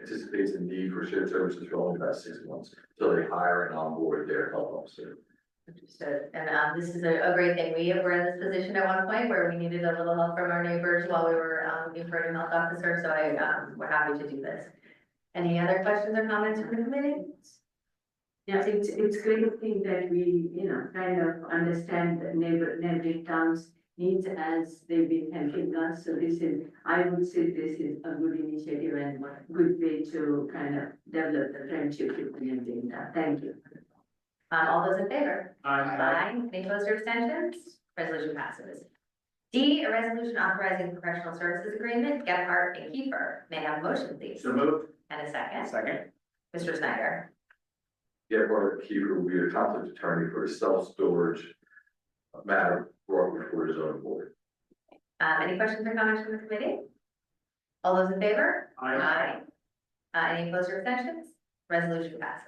Speaker 7: anticipates the need for shared services for only about 6 months, until they hire and onboard their health officer.
Speaker 1: Understood. And, this is a great thing. We were in this position at one point where we needed a little help from our neighbors while we were, looking for a new health officer, so we're happy to do this. Any other questions or comments from the committee?
Speaker 6: Yeah, it's great thing that we, kind of understand the neighboring towns' needs as they've been helping us. So I would say this is a good initiative and a good way to kind of develop the friendship between them. Thank you.
Speaker 1: All those in favor?
Speaker 3: Aye.
Speaker 1: Any opposed or abstentions? Resolution passes. D, a resolution authorizing professional services agreement, Gephardt and Kiefer. May I have a motion, please?
Speaker 3: So moved.
Speaker 1: And a second?
Speaker 3: Second.
Speaker 1: Mr. Snyder?
Speaker 7: Gephardt Kiefer will be the conflict attorney for the self-storage matter brought before the zoning board.
Speaker 1: Any questions or comments from the committee? All those in favor?
Speaker 3: Aye.
Speaker 1: Any opposed or abstentions? Resolution passes.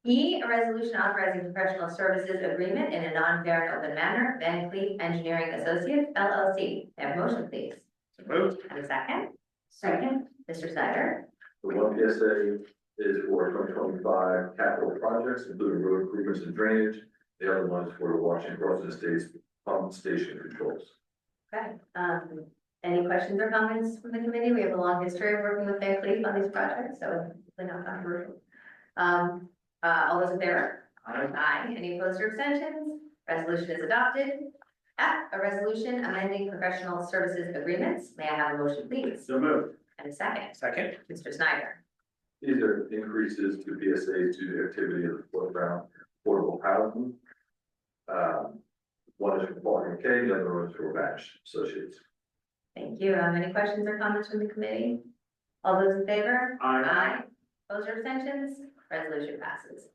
Speaker 1: E, a resolution authorizing professional services agreement in a non-fair and open manner, Van Cleef Engineering Associates LLC. May I have a motion, please?
Speaker 3: So moved.
Speaker 1: And a second?
Speaker 6: Second,
Speaker 1: Mr. Snyder?
Speaker 7: The one PSA is for 2025 capital projects, including road improvements and drainage. The other one is for the Washington Crossing Estates pump station controls.
Speaker 1: Okay, any questions or comments from the committee? We have a long history of working with Van Cleef on these projects, so it's not controversial. All those in favor? Aye. Any opposed or abstentions? Resolution is adopted. F, a resolution amending professional services agreements. May I have a motion, please?
Speaker 3: So moved.
Speaker 1: And a second,
Speaker 3: Second.
Speaker 1: Mr. Snyder.
Speaker 7: These are increases to PSAs due to the activity of the foreground affordable housing. One is for Barton K, the other one is for Bash Associates.
Speaker 1: Thank you. Any questions or comments from the committee? All those in favor?
Speaker 3: Aye.
Speaker 1: Opposed or abstentions? Resolution passes.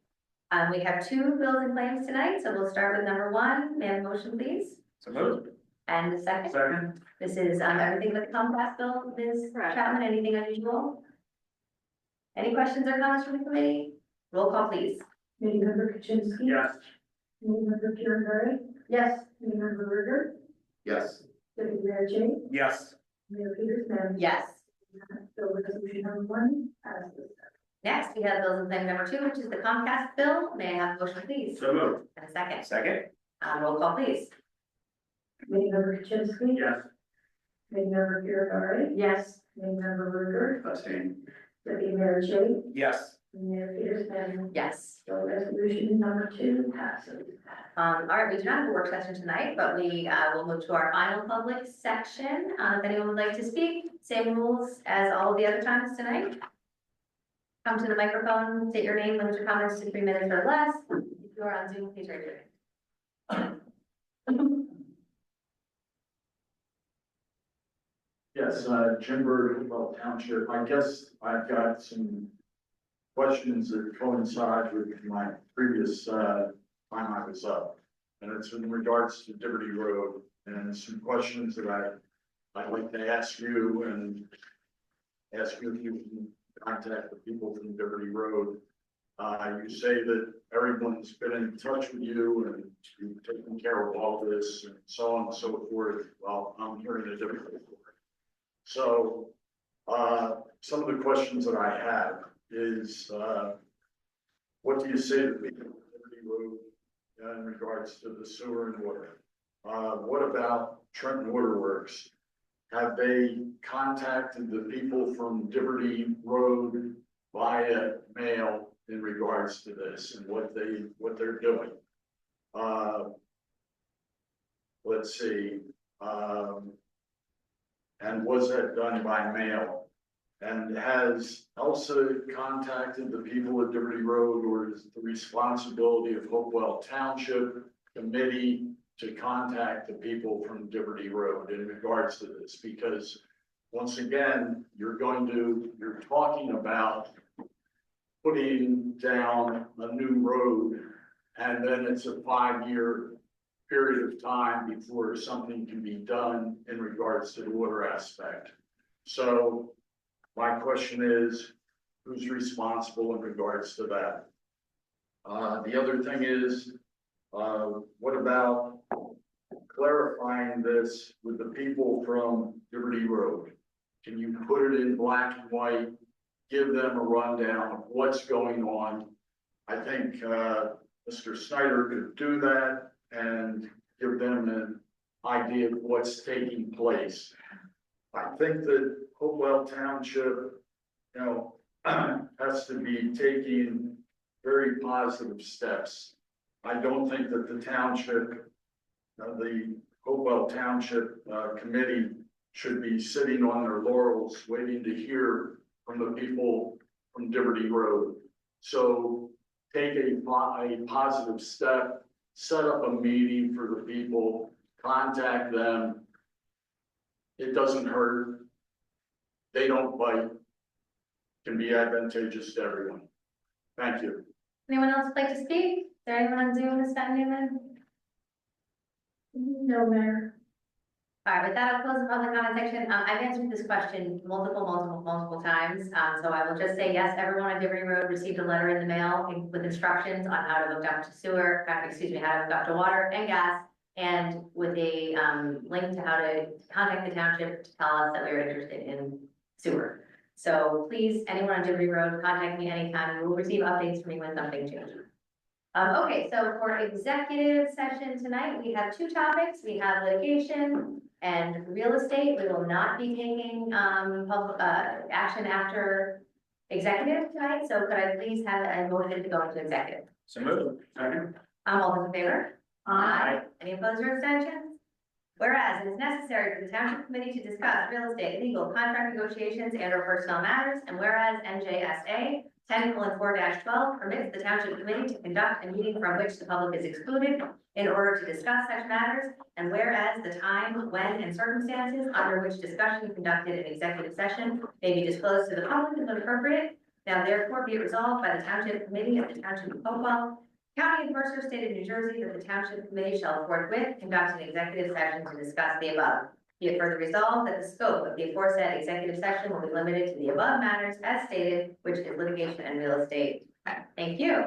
Speaker 1: We have 2 bills and claims tonight, so we'll start with number 1. May I have a motion, please?
Speaker 3: So moved.
Speaker 1: And the second?
Speaker 3: Second.
Speaker 1: This is, everything with the Comcast bill, Ms. Chapman, anything unusual? Any questions or comments from the committee? Roll call, please.
Speaker 13: Committee member Kaczynski.
Speaker 3: Yes.
Speaker 13: Committee member Kieran.
Speaker 6: yes,
Speaker 13: Committee member Ritter.
Speaker 5: Yes.
Speaker 13: Deputy Mayor Jake.
Speaker 3: Yes.
Speaker 13: Mayor Peterson.
Speaker 1: Yes.
Speaker 13: So resolution number 1 passes.
Speaker 1: Next, we have bills and claim number 2, which is the Comcast bill. May I have a motion, please?
Speaker 3: So moved.
Speaker 1: And a second.
Speaker 3: Second.
Speaker 1: Roll call, please.
Speaker 13: Committee member Kaczynski.
Speaker 3: Yes.
Speaker 13: Committee member Kieran.
Speaker 6: yes,
Speaker 13: Committee member Ritter.
Speaker 5: Abstain.
Speaker 13: Deputy Mayor Jake.
Speaker 3: Yes.
Speaker 13: Mayor Peterson.
Speaker 1: Yes.
Speaker 13: So resolution number 2 passes.
Speaker 1: All right, we do not have a work session tonight, but we will move to our final public section. If anyone would like to speak, same rules as all of the other times tonight. Come to the microphone, state your name, limit your comments to 3 minutes or less. If you are on Zoom, please raise your hand.
Speaker 8: Yes, Jim Bird, Hopewell Township. I guess I've got some questions that coincide with my previous, time I was up. And it's in regards to Liberty Road and some questions that I'd like to ask you and ask you if you can contact the people from Liberty Road. You say that everyone's been in touch with you and you've taken care of all this and so on and so forth. Well, I'm hearing a different story. So, some of the questions that I have is, what do you say to people on Liberty Road in regards to the sewer and water? What about Trenton Waterworks? Have they contacted the people from Liberty Road via mail in regards to this and what they're doing? Let's see, and was that done by mail? And has Elsa contacted the people at Liberty Road, or is it the responsibility of Hopewell Township Committee to contact the people from Liberty Road in regards to this? Because once again, you're talking about putting down a new road, and then it's a 5-year period of time before something can be done in regards to the water aspect. So My question is, who's responsible in regards to that? The other thing is, what about clarifying this with the people from Liberty Road? Can you put it in black and white, give them a rundown of what's going on? I think, Mr. Snyder could do that and give them an idea of what's taking place. I think that Hopewell Township, has to be taking very positive steps. I don't think that the township, the Hopewell Township Committee should be sitting on their laurels waiting to hear from the people from Liberty Road. So take a positive step, set up a meeting for the people, contact them. It doesn't hurt. They don't bite. Can be advantageous to everyone. Thank you.
Speaker 1: Anyone else like to speak? Is there anyone on Zoom that's standing in?
Speaker 13: No, Mayor.
Speaker 1: All right, with that, I'll close the public comment section. I've answered this question multiple times. So I will just say, yes, everyone on Liberty Road received a letter in the mail with instructions on how to hook up to sewer, how to hook up to water and gas, and with a link to how to contact the township to tell us that we are interested in sewer. So please, anyone on Liberty Road, contact me anytime. You will receive updates from me when something changes. Okay, so for executive session tonight, we have two topics. We have litigation and real estate. We will not be taking action after executive tonight. So could I please have a motion to go into executive?
Speaker 3: So moved. Second.
Speaker 1: All those in favor? Aye. Any opposed or abstentions? Whereas it is necessary for the Township Committee to discuss real estate, legal, contract negotiations, and/or personnel matters, and whereas NJSA 10:4-12 permits the Township Committee to conduct a meeting from which the public is excluded in order to discuss such matters, and whereas the time, when, and circumstances under which discussion conducted in executive session may be disclosed to the public if appropriate, now therefore be it resolved by the Township Committee of the Township of Hopewell, County of Mercer, State of New Jersey, that the Township Committee shall forthwith conduct an executive session to discuss the above. Be it further resolved that the scope of the aforesaid executive session will be limited to the above matters as stated, which is litigation and real estate. Thank you.